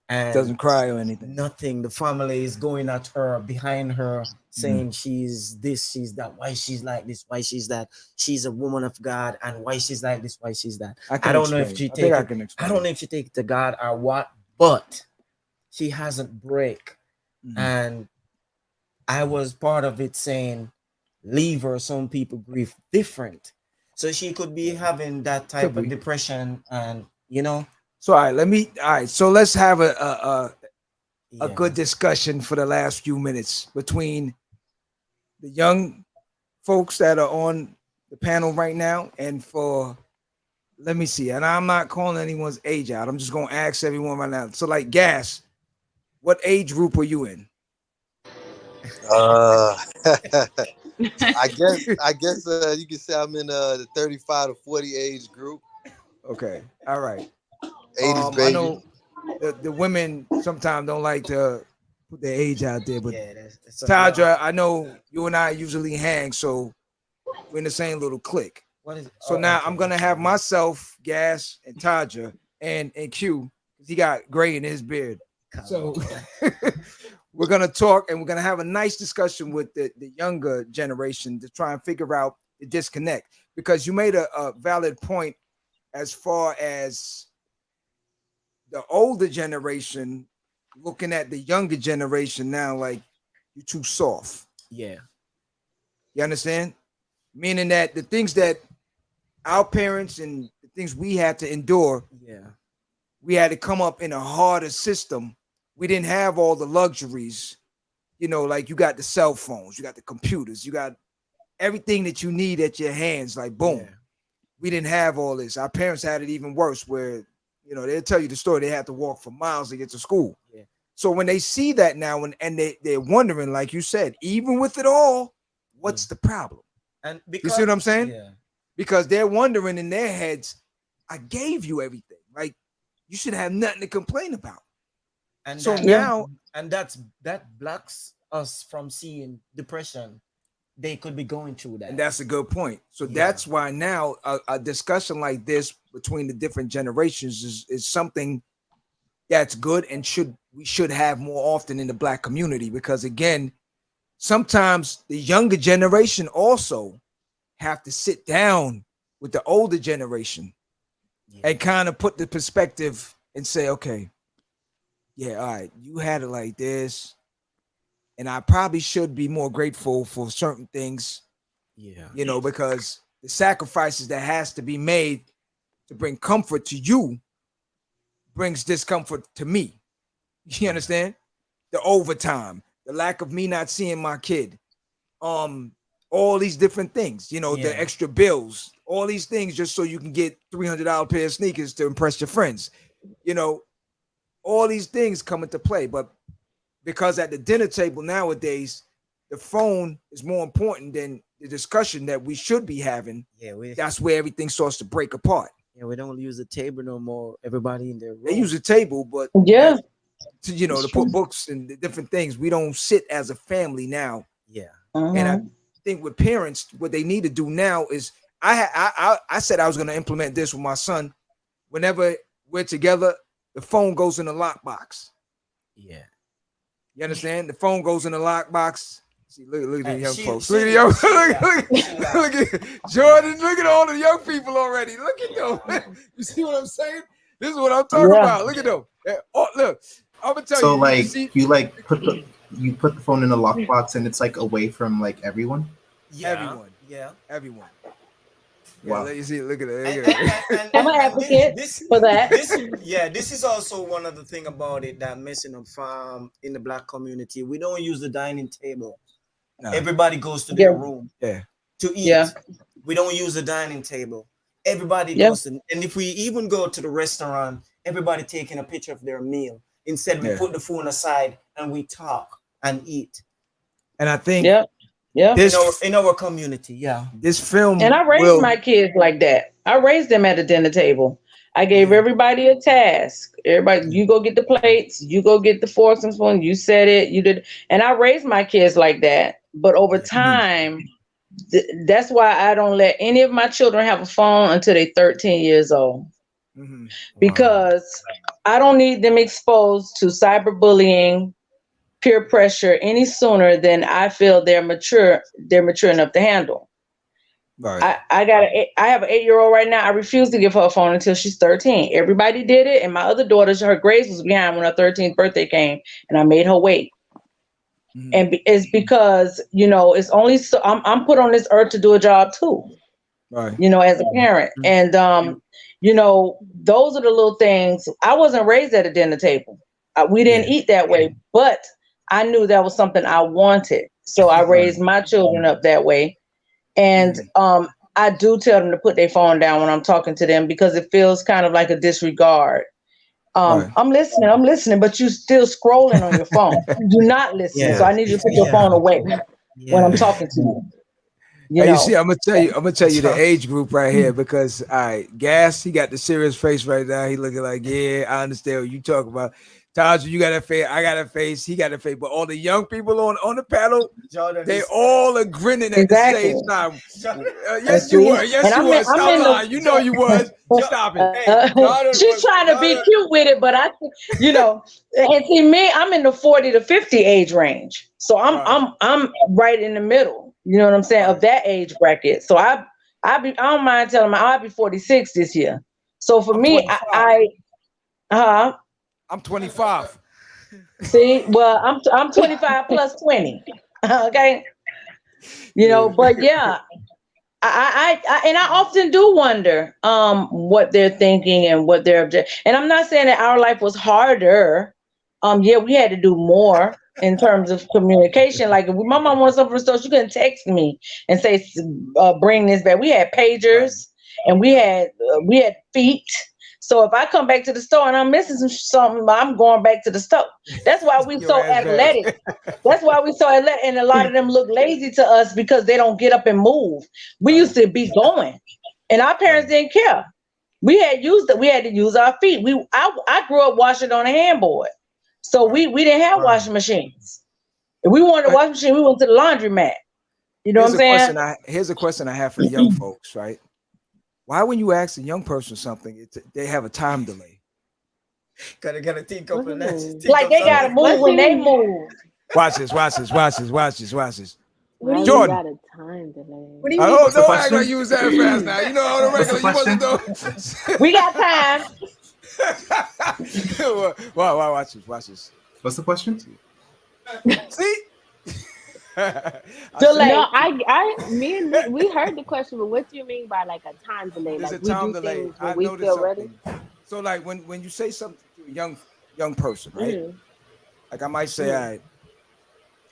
And doesn't cry or anything. Nothing. The family is going at her, behind her, saying she's this, she's that. Why she's like this? Why she's that? She's a woman of God, and why she's like this? Why she's that? I don't know if she take it. I don't know if she take it to God or what, but she hasn't break. And I was part of it saying, leave her. Some people grieve different, so she could be having that type of depression, and you know. So all right, so let's have a good discussion for the last few minutes between the young folks that are on the panel right now, and let me see, and I'm not calling anyone's age out. I'm just gonna ask everyone right now. So like Gas, what age group are you in? I guess you can say I'm in the 35 to 40 age group. Okay, all right. 80s baby. I know the women sometimes don't like to put their age out there, but Tadra, I know you and I usually hang, so we're in the same little clique. What is it? So now I'm gonna have myself, Gas, and Tadra, and Q, because he got gray in his beard. So we're gonna talk, and we're gonna have a nice discussion with the younger generation to try and figure out the disconnect, because you made a valid point as far as the older generation looking at the younger generation now like you're too soft. Yeah. You understand? Meaning that the things that our parents and the things we had to endure, we had to come up in a harder system. We didn't have all the luxuries, you know, like you got the cell phones, you got the computers, you got everything that you need at your hands, like boom. We didn't have all this. Our parents had it even worse, where you know, they'll tell you the story. They had to walk for miles to get to school. So when they see that now, and they're wondering, like you said, even with it all, what's the problem? And because, you see what I'm saying? Because they're wondering in their heads, I gave you everything. Like, you should have nothing to complain about. And so now, and that blocks us from seeing depression. They could be going through that. And that's a good point. So that's why now a discussion like this between the different generations is something that's good, and we should have more often in the Black community, because again, sometimes the younger generation also have to sit down with the older generation and kind of put the perspective and say, okay, all right, you had it like this, and I probably should be more grateful for certain things, you know, because the sacrifices that has to be made to bring comfort to you brings discomfort to me. You understand? The overtime, the lack of me not seeing my kid, all these different things, you know, the extra bills, all these things just so you can get $300 pair of sneakers to impress your friends. You know, all these things come into play, but because at the dinner table nowadays, the phone is more important than the discussion that we should be having. That's where everything starts to break apart. We don't use the table no more. Everybody in their room. They use a table, but to, you know, to put books and the different things. We don't sit as a family now. And I think with parents, what they need to do now is, I said I was going to implement this with my son. Whenever we're together, the phone goes in the lockbox. You understand? The phone goes in the lockbox. See, look at the young folks. Look at the young, look at Jordan. Look at all the young people already. Look at them. You see what I'm saying? This is what I'm talking about. Look at them. Oh, look, I'm gonna tell you. So like you like put the phone in a lockbox and it's like away from like everyone. Everyone. Yeah, let you see. Look at it. I'm an advocate for that. This is also one of the thing about it that messing up in the black community. We don't use the dining table. No. Everybody goes to their room to eat. Yeah. We don't use the dining table. Everybody goes to, and if we even go to the restaurant, everybody taking a picture of their meal. Instead, we put the phone aside and we talk and eat. And I think in our community, this film, and I raised my kids like that. I raised them at the dinner table. I gave everybody a task. Everybody, you go get the plates, you go get the forks and spoons. You said it, you did, and I raised my kids like that. But over time, that's why I don't let any of my children have a phone until they're 13 years old, because I don't need them exposed to cyberbullying, peer pressure any sooner than I feel they're mature enough to handle. Right. I have an 8-year-old right now. I refuse to give her a phone until she's 13. Everybody did it, and my other daughter, her grades was behind when her 13th birthday came, and I made her wait. And it's because it's only so I'm put on this earth to do a job too, right? As a parent, and those are the little things. I wasn't raised at a dinner table. We didn't eat that way, but I knew that was something I wanted, so I raised my children up that way. And I do tell them to put their phone down when I'm talking to them, because it feels kind of like a disregard. I'm listening, but you still scrolling on your phone. You're not listening, so I need you to put your phone away when I'm talking to you. You see, I'm gonna tell you the age group right here, because Gas, he got the serious face right now. He looking like, I understand what you talking about. Taj, you got a face, I got a face, he got a face, but all the young people on the panel, they all are grinning at the same time. Yes, you were. Yes, you was. Stop lying. You know you was. Stop it. She's trying to be cute with it, but and see me, I'm in the 40 to 50 age range, so I'm right in the middle. You know what I'm saying, of that age bracket. So I don't mind telling them I'll be 46 this year. So for me, I'm 25. See, well, I'm 25 plus 20. Okay, but I often do wonder what they're thinking and what their and I'm not saying that our life was harder. We had to do more in terms of communication. Like if my mom wants something from the store, she couldn't text me and say, bring this back. We had pagers and we had feet. So if I come back to the store and I'm missing something, I'm going back to the store. That's why we so athletic. That's why we so athletic. And a lot of them look lazy to us because they don't get up and move. We used to be going, and our parents didn't care. We had to use our feet. I grew up washing on a handboard. So we didn't have washing machines. If we wanted a washing machine, we went to the laundromat. You know what I'm saying? Here's a question I have for the young folks, right? Why, when you ask a young person something, they have a time delay? Gotta think up on that. Like they gotta move when they move. Watch this. What do you Jordan. got a time delay? What do you mean? Don't act like you was that fast now. You know on the regular you wasn't doing. We got time. Watch this. What's the question? See? Delay. No, we heard the question, but what do you mean by like a time delay? There's like a time delay. When we feel ready. So like when you say something to a young person, right? Like I might say, all right,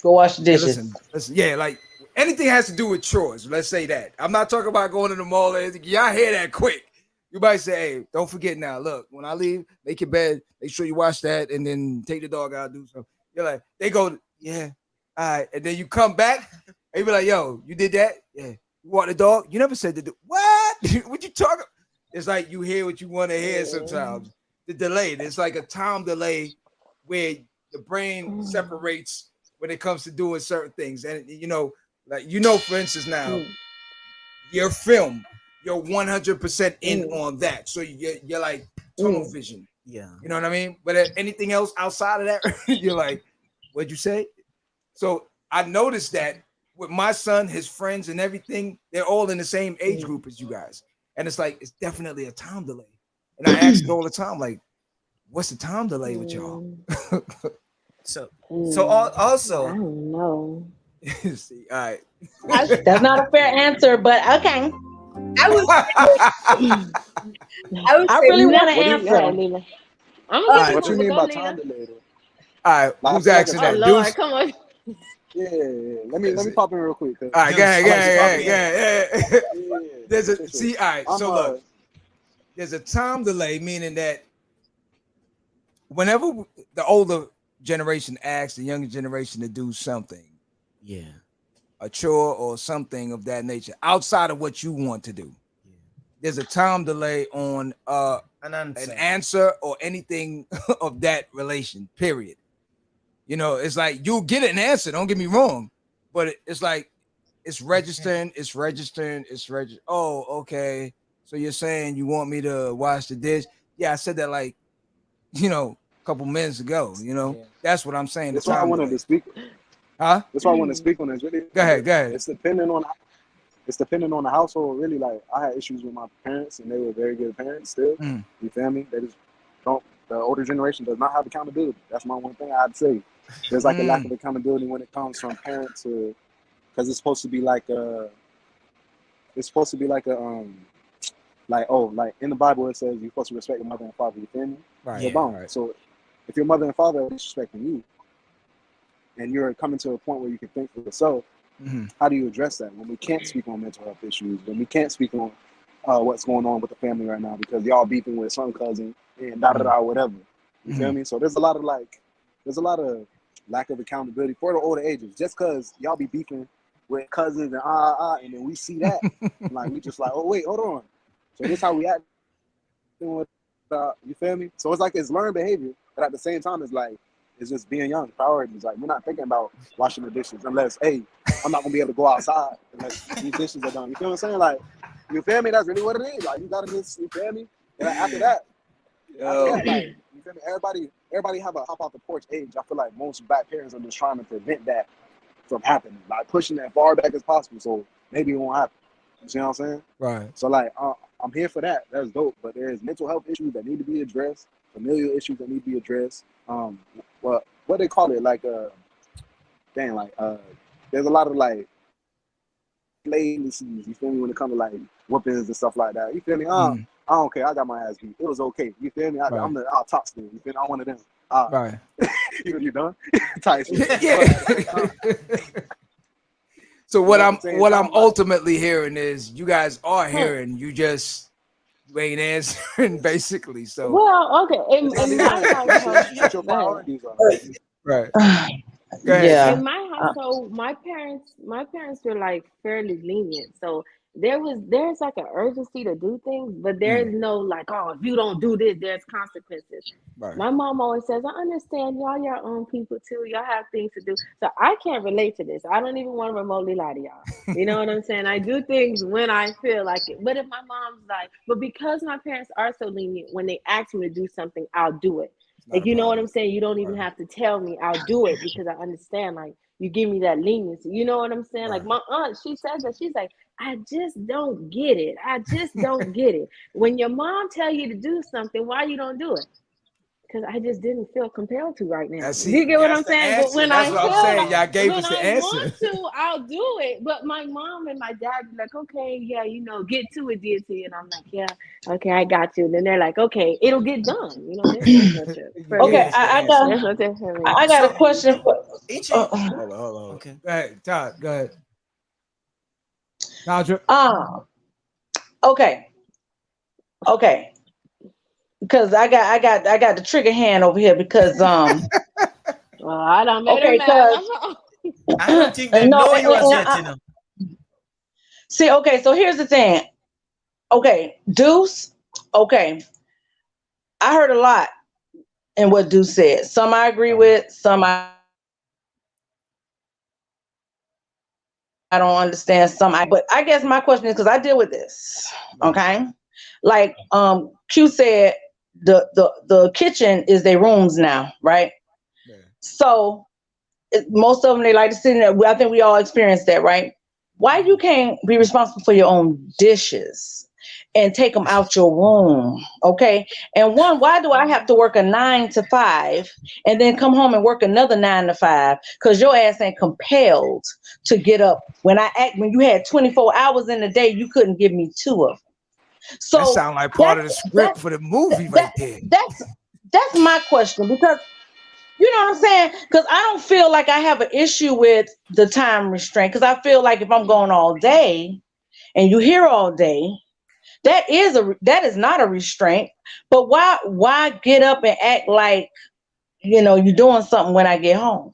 go wash the dishes. Listen, like anything has to do with chores. Let's say that. I'm not talking about going to the mall. Y'all hear that quick. You might say, hey, don't forget now. Look, when I leave, make your bed. Make sure you wash that, and then take the dog out. Do something. You're like, they go, yeah. All right, and then you come back and you be like, yo, you did that? Yeah. You walk the dog? You never said what? What you talking? It's like you hear what you want to hear sometimes. The delay. It's like a time delay where the brain separates when it comes to doing certain things. And for instance now, your film, you're 100% in on that. So you're like tunnel vision. Yeah. You know what I mean? But anything else outside of that, you're like, what'd you say? So I noticed that with my son, his friends and everything, they're all in the same age group as you guys. And it's like, it's definitely a time delay. And I ask it all the time, like, what's the time delay with y'all? So also, I don't know. See, all right. That's not a fair answer, but okay. I would I say really want to What do you- answer. Go ahead, Leela. I'm gonna give What you it to mean go, by Leela. time delay? Though? All right, Like, I who's feel like asking a Oh that? time- Lord, Deuce? come on. Yeah. Let me pop in real quick. All right, go ahead, go ahead, go ahead. Yeah. There's a Sure. see. All right, so look, there's a time delay, meaning that whenever the older generation asks the younger generation to do something, Yeah. a chore or something of that nature, outside of what you want to do, there's a time delay on An an answer. answer or anything of that relation. Period. You know, it's like you'll get an answer. Don't get me wrong, but it's like it's registering. Oh, okay. So you're saying you want me to wash the dish? Yeah, I said that like, a couple minutes ago. That's what I'm saying. That's why I wanted to speak. Huh? That's why I want to speak on this. Really, Go ahead. It's depending on the household. Really, like I had issues with my parents, and they were very good parents. Still, you feel me? They just don't. The older generation does not have accountability. That's my one thing I'd say. There's like a lack of accountability when it comes from parents to, because it's supposed to be like a, like in the Bible it says you're supposed to respect your mother and father. You feel me? Right. Right. So if your mother and father are disrespecting you, and you're coming to a point where you can think for yourself, how do you address that when we can't speak on mental health issues, when we can't speak on what's going on with the family right now because y'all beefing with some cousin and whatever. You feel me? So there's a lot of lack of accountability for the older ages. Just because y'all be beefing with cousins and then we see that, like we just like, oh wait, hold on. So this how we act. You feel me? So it's like it's learned behavior, but at the same time, it's just being young. Priorities. Like we're not thinking about washing the dishes unless, hey, I'm not gonna be able to go outside unless these dishes are done. You feel what I'm saying? Like, you feel me? That's really what it is. Like you gotta just, you feel me? And after that, like, you feel me? Everybody have a hop out the porch age. I feel like most black parents are just trying to prevent that from happening, like pushing that far back as possible. So maybe it won't happen. You see what I'm saying? Right. So like, I'm here for that. That's dope. But there's mental health issues that need to be addressed, familial issues that need to be addressed. What they call it? Like, there's a lot of like latencies. You feel me? When it comes to like whoopings and stuff like that. You feel me? I don't care. I got my ass beat. It was okay. You feel me? I'm the top still. You feel me? I'm one of them. Right. You done? Tight shit. Yeah. So what I'm ultimately hearing is you guys are hearing, you ain't answering basically. So Well, okay. In my household, your priorities are. Right. Yeah. In my household, my parents were like fairly lenient. So there's like an urgency to do things, but there's no like, oh, if you don't do this, there's consequences. Right. My mom always says, I understand y'all your own people too. Y'all have things to do. So I can't relate to this. I don't even want to remotely lie to y'all. You know what I'm saying? I do things when I feel like it. But if my mom's like, but because my parents are so lenient, when they ask me to do something, I'll do it. Like, you know what I'm saying? You don't even have to tell me. I'll do it because I understand, like, you give me that leniency. You know what I'm saying? Like, my aunt, she says that. She's like, I just don't get it. I just don't get it. When your mom tell you to do something, why you don't do it? Because I just didn't feel compelled to right now. Do you get what I'm saying? But when I feel like, y'all gave when us the I answer. want to, I'll do it. But my mom and my dad be like, okay, yeah, get to it, Deity. And I'm like, yeah, okay, I got you. And then they're like, okay, it'll get done. You know, there's no trip. Okay, I got a question for. Hold on. Okay. Go ahead, Todd. Go ahead. Todd. Okay. Because I got the trigger hand over here because well, I don't make okay, I don't think they know you as yet, you know. See, okay, so here's the thing. Okay, Deuce, okay. I heard a lot in what Deuce said. Some I agree with, some I don't understand, but I guess my question is because I deal with this. Okay. Like Q said, the kitchen is their rooms now, right? Yeah. So most of them, they like to sit in there. I think we all experienced that, right? Why you can't be responsible for your own dishes? and take them out your room. Okay. And one, why do I have to work a 9 to 5 and then come home and work another 9 to 5? Because your ass ain't compelled to get up. When you had 24 hours in the day, you couldn't give me 2 of them. So that sounds like part of the script for the movie right there. That's my question, because you know what I'm saying? Because I don't feel like I have an issue with the time restraint, because I feel like if I'm going all day and you here all day, that is not a restraint. But why get up and act like, you're doing something when I get home?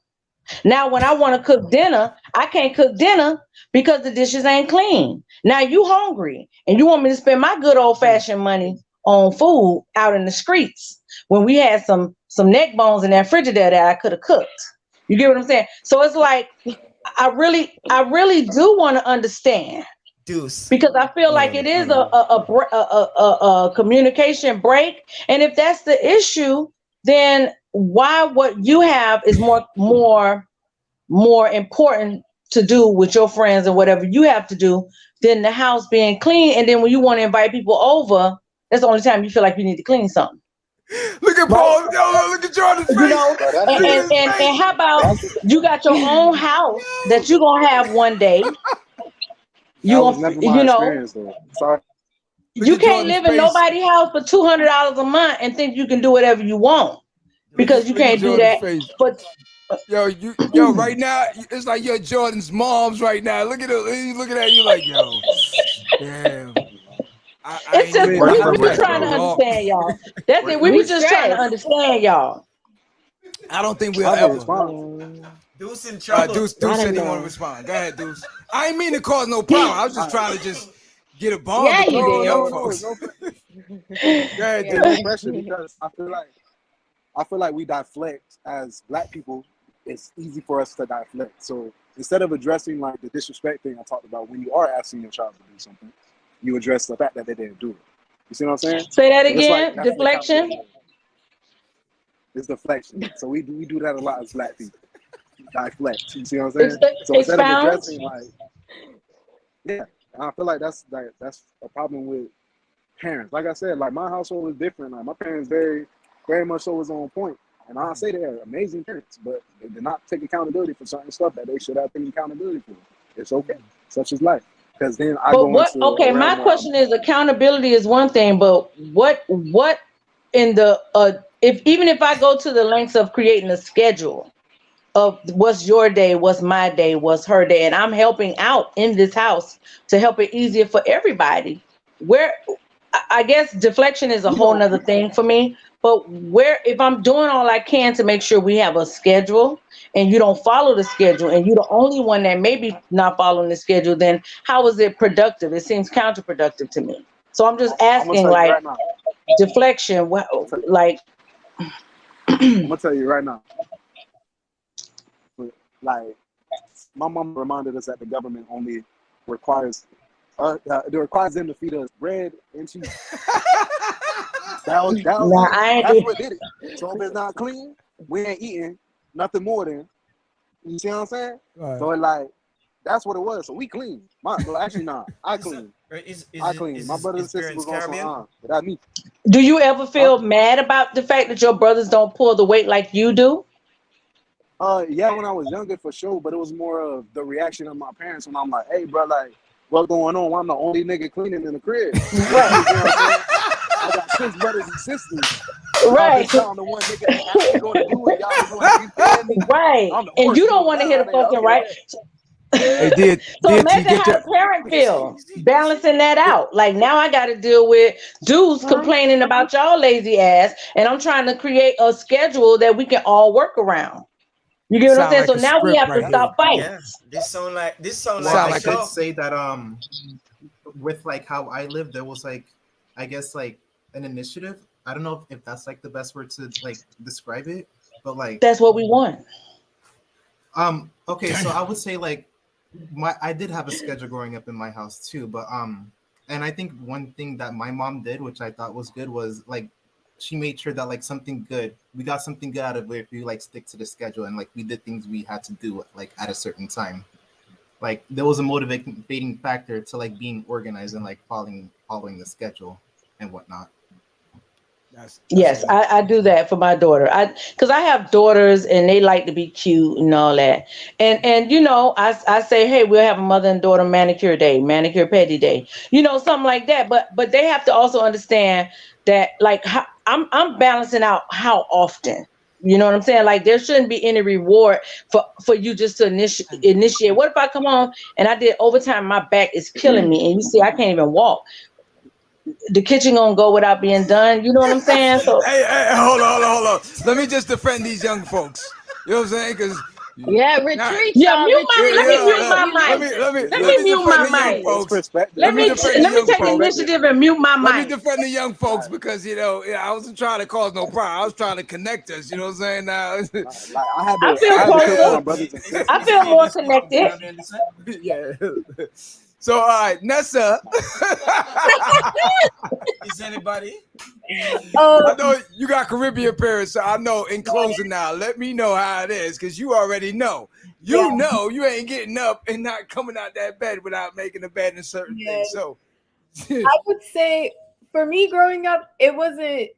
Now, when I want to cook dinner, I can't cook dinner because the dishes ain't clean. Now you hungry and you want me to spend my good old fashioned money on food out in the streets when we had some neck bones in that Frigidaire that I could have cooked. You get what I'm saying? So it's like, I really do want to understand. Deuce. Because I feel like it is a communication break. And if that's the issue, then why what you have is more important to do with your friends and whatever you have to do than the house being clean. And then when you want to invite people over, that's the only time you feel like you need to clean something. Look at Paul. Look at Jordan's face. And how about you got your own house that you're gonna have one day? That was never my experience, though. Sorry. You can't live in nobody's house for $200 a month and think you can do whatever you want, because you can't do that. But yo, right now it's like you're Jordan's mom's right now. Look at her. He's looking at you like, yo, damn. It's just we be trying to understand y'all. That's it. We be just trying to understand y'all. I don't think we'll ever respond. Deuce in trouble. Deuce said he want to respond. Go ahead, Deuce. I ain't mean to cause no problem. I was just trying to just get a bomb. Yeah, you did. Young folks. Go ahead, Deuce. No pressure, because I feel like we deflect as Black people. It's easy for us to deflect. So instead of addressing like the disrespect thing I talked about, when you are asking your child to do something, you address the fact that they didn't do it. You see what I'm saying? Say that again. Like, deflection. It's deflection. So we do that a lot as Black people. Deflect. You see what I'm saying? So instead of addressing I feel like that's a problem with parents. Like I said, like my household was different. Like my parents very much so was on point. And I say they're amazing parents, but they did not take accountability for certain stuff that they should have taken accountability for. It's okay. Such is life. Because then my question is, accountability is one thing, but what in the even if I go to the lengths of creating a schedule of what's your day, what's my day, what's her day, and I'm helping out in this house to help it easier for everybody, where I guess deflection is a whole nother thing for me. But if I'm doing all I can to make sure we have a schedule and you don't follow the schedule and you're the only one that may be not following the schedule, then how is it productive? It seems counterproductive to me. So I'm just asking, like, deflection, like. I'm gonna tell you right now. Like, my mom reminded us that the government only requires them to feed us bread and cheese. That's what did it. So if it's not clean, we ain't eating nothing more than. You see what I'm saying? Right. So like, that's what it was. So we clean. Actually, not. I clean. I clean. My brothers and sisters was on some but not me. Do you ever feel mad about the fact that your brothers don't pull the weight like you do? Yeah, when I was younger, for sure. But it was more of the reaction of my parents when I'm like, "Hey, bro, like, what's going on? I'm the only nigga cleaning in the crib." Right. You know what I'm saying? I got 6 brothers and sisters. Right. I'm the one nigga that's going to do it. Y'all going to be right. And you don't want to hit a fucking right. Hey, so imagine how the parent feel balancing that out. Like, now I got to deal with dudes complaining about y'all lazy ass, and I'm trying to create a schedule that we can all work around. You get what I'm saying? So now we have to stop fighting. Yeah, this sound like I could say that with like how I live, there was like, I guess like an initiative. I don't know if that's like the best word to like describe it, but like that's what we want. Okay, so I would say like I did have a schedule growing up in my house too, but and I think one thing that my mom did, which I thought was good, was like she made sure that like we got something good out of it if we like stick to the schedule and like we did things we had to do like at a certain time. Like there was a motivating factor to like being organized and like following following the schedule and whatnot. Yes, I do that for my daughter. Because I have daughters and they like to be cute and all that. And you know, I say, hey, we'll have a mother and daughter manicure day, manicure pedi day, you know, something like that. But they have to also understand that, like, I'm balancing out how often. You know what I'm saying? Like, there shouldn't be any reward for you just to initiate. What if I come on and I did overtime, my back is killing me, and you see I can't even walk? The kitchen gonna go without being done. You know what I'm saying? So hey, hold on. Let me just defend these young folks. You know what I'm saying? Because retreat. Yeah, y'all, retreat. let me mute my mic. Let me mute my mic. Let me take initiative and mute my mic. Let me defend the young folks because, you know, I wasn't trying to cause no problem. I was trying to connect us. You know what I'm saying? Now, I feel closer. I feel more connected. Yeah. So, all right, Nessa. Is anybody? I know you got Caribbean parents, so I know in closing now, let me know how it is, because you already know. You know you ain't getting up and not coming out that bed without making a bed and certain things. So I would say for me growing up, it wasn't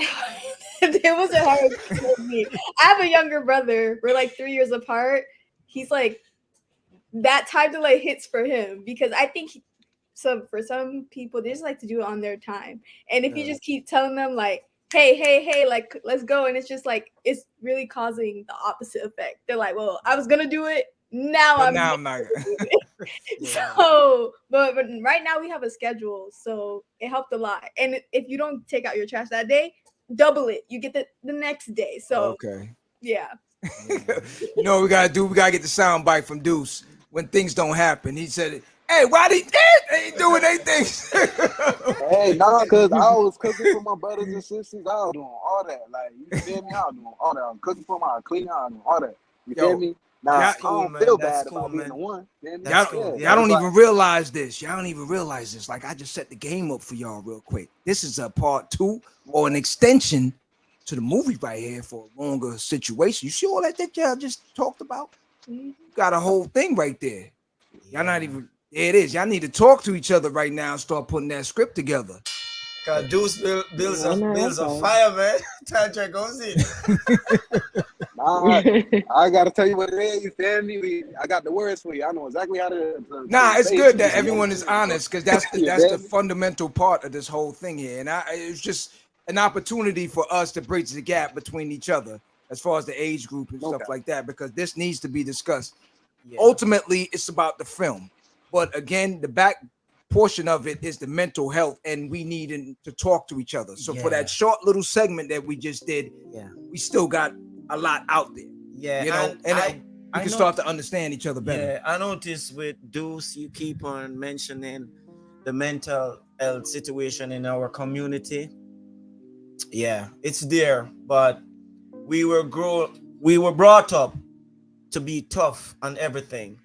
hard for me. I have a younger brother. We're like 3 years apart. He's like, that time delay hits for him because I think for some people they just like to do it on their time, and if you just keep telling them like, hey, like, let's go, and it's just like, it's really causing the opposite effect. They're like, well, I was gonna do it, now I'm not gonna do it. So but right now we have a schedule, so it helped a lot. And if you don't take out your trash that day, double it, you get the next day. So okay. Yeah. You know what we gotta do? We gotta get the sound bite from Deuce when things don't happen. He said, hey, why they ain't doing anything? Hey, nah, cause I was cooking for my brothers and sisters. I was doing all that. Like, you feel me? I was doing all that. I was cooking for my cleaner. I was doing all that. You feel me? Now, I don't feel bad about being the one. Y'all don't even realize this. Y'all don't even realize this. Like, I just set the game up for y'all real quick. This is a part 2 or an extension to the movie right here for a longer situation. You see all that y'all just talked about? Got a whole thing right there. Y'all not even, there it is. Y'all need to talk to each other right now and start putting that script together. Cause Deuce bills of fire, man. Tantra goes in. Nah, I gotta tell you what it is. You feel me? I got the words for you. I know exactly how to nah, it's say good it. that everyone is honest, because that's the fundamental part of this whole thing here. And it's just an opportunity for us to bridge the gap between each other as far as the age group and stuff like that, because this needs to be discussed. Ultimately, it's about the film, but again, the back portion of it is the mental health, and we need to talk to each other. So for that short little segment that we just did, we still got a lot out there. Yeah, you know, and we can start to understand each other better. Yeah, I noticed with Deuce, you keep on mentioning the mental health situation in our community. Yeah, it's there, but we were brought up to be tough on everything.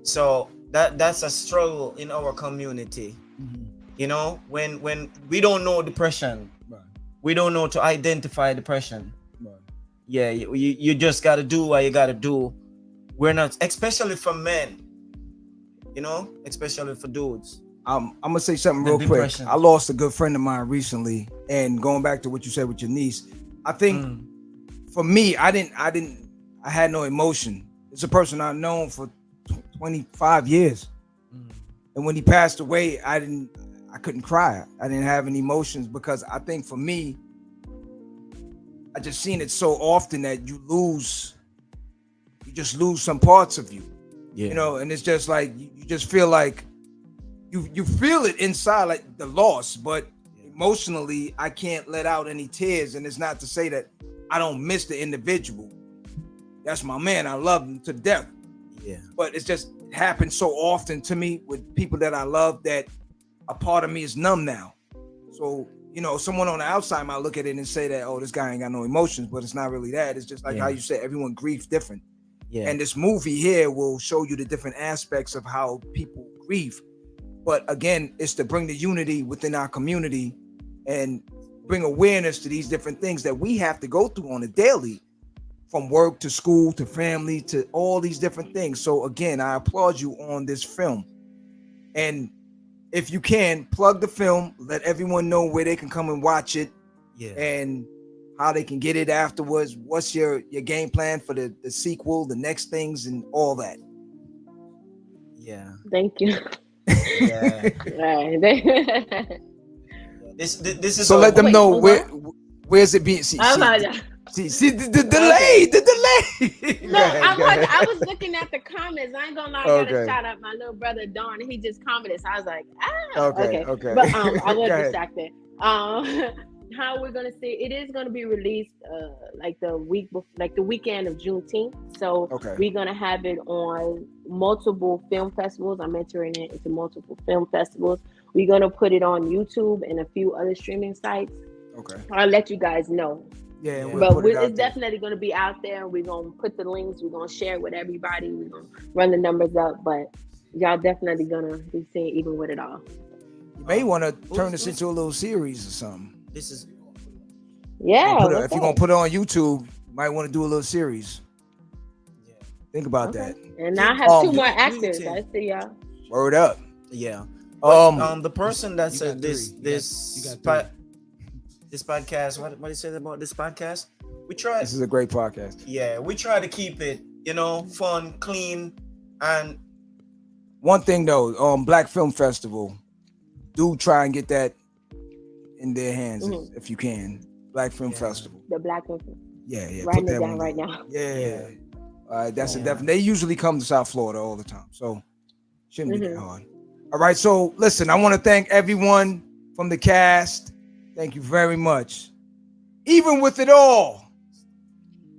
So that's a struggle in our community. You know, when we don't know depression, we don't know to identify depression. Yeah, you just got to do what you got to do. We're not, especially for men, you know, especially for dudes. I'm gonna say something real quick. I lost a good friend of mine recently, and going back to what you said with your niece, I think for me, I had no emotion. It's a person I've known for 25 years, and when he passed away, I couldn't cry. I didn't have any emotions, because I think for me, I just seen it so often that you just lose some parts of you, you know, and it's just like you just feel like you feel it inside, like the loss, but emotionally I can't let out any tears. And it's not to say that I don't miss the individual. That's my man. I love him to death. Yeah, but it's just it happens so often to me with people that I love that a part of me is numb now. So, you know, someone on the outside might look at it and say that, oh, this guy ain't got no emotions, but it's not really that. It's just like how you said, everyone grieves different. Yeah. And this movie here will show you the different aspects of how people grieve. But again, it's to bring the unity within our community and bring awareness to these different things that we have to go through on a daily, from work to school to family to all these different things. So again, I applaud you on this film. And if you can, plug the film, let everyone know where they can come and watch it, and how they can get it afterwards. What's your game plan for the sequel, the next things, and all that? Yeah. Thank you. Yeah. This is so let them know where's it being. See the delay. No, I was looking at the comments. I ain't gonna lie. I gotta shout out my little brother Don. He just commented. So I was like, okay. But I was distracted. How we're gonna see it is gonna be released like the weekend of Juneteenth. So we're gonna have it on multiple film festivals. I'm entering it into multiple film festivals. We're gonna put it on YouTube and a few other streaming sites. I'll let you guys know. Yeah, but it's definitely going to be out there. We're going to put the links. We're going to share it with everybody. We're going to run the numbers up. But y'all definitely going to be seeing even with it all. You may want to turn this into a little series or something. This is... Yeah. If you're going to put it on YouTube, you might want to do a little series. Yeah. Think about that. And I have 2 more actors. I see y'all. Word up. Yeah. The person that said this podcast, what do you say about this podcast? This is a great podcast. Yeah, we try to keep it, fun, clean, and one thing though, Black Film Festival, do try and get that in their hands if you can. Black Film Festival. The Black Film. Yeah. Writing it down right now. Yeah. That's a definite. They usually come to South Florida all the time, so shouldn't be that hard. All right, so listen, I want to thank everyone from the cast. Thank you very much. Even with it all,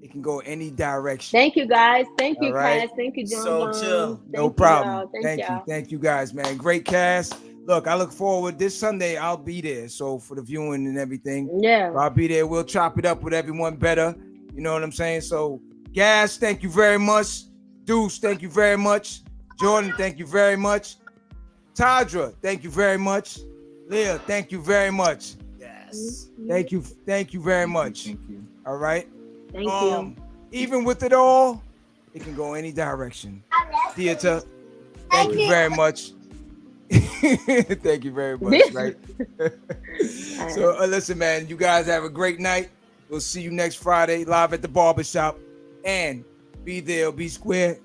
it can go any direction. Thank you, guys. Thank you, cast. Thank you, John. So chill. No problem. Thank you, guys, man. Great cast. Look, I look forward. This Sunday, I'll be there. So for the viewing and everything, I'll be there. We'll chop it up with everyone better. You know what I'm saying? So, Gas, thank you very much. Deuce, thank you very much. Jordan, thank you very much. Tadra, thank you very much. Leah, thank you very much. Yes. Thank you very much. Thank you. All right. Thank you. Even with it all, it can go any direction. Theater, thank you very much. Thank you very much. Right. So listen, man, you guys have a great night. We'll see you next Friday live at the barbershop. And be there, be square.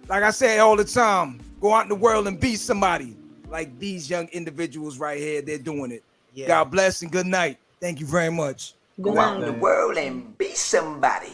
Like I say all the time, go out in the world and be somebody. Like these young individuals right here, they're doing it. God bless and good night. Thank you very much. Go out in the world and be somebody.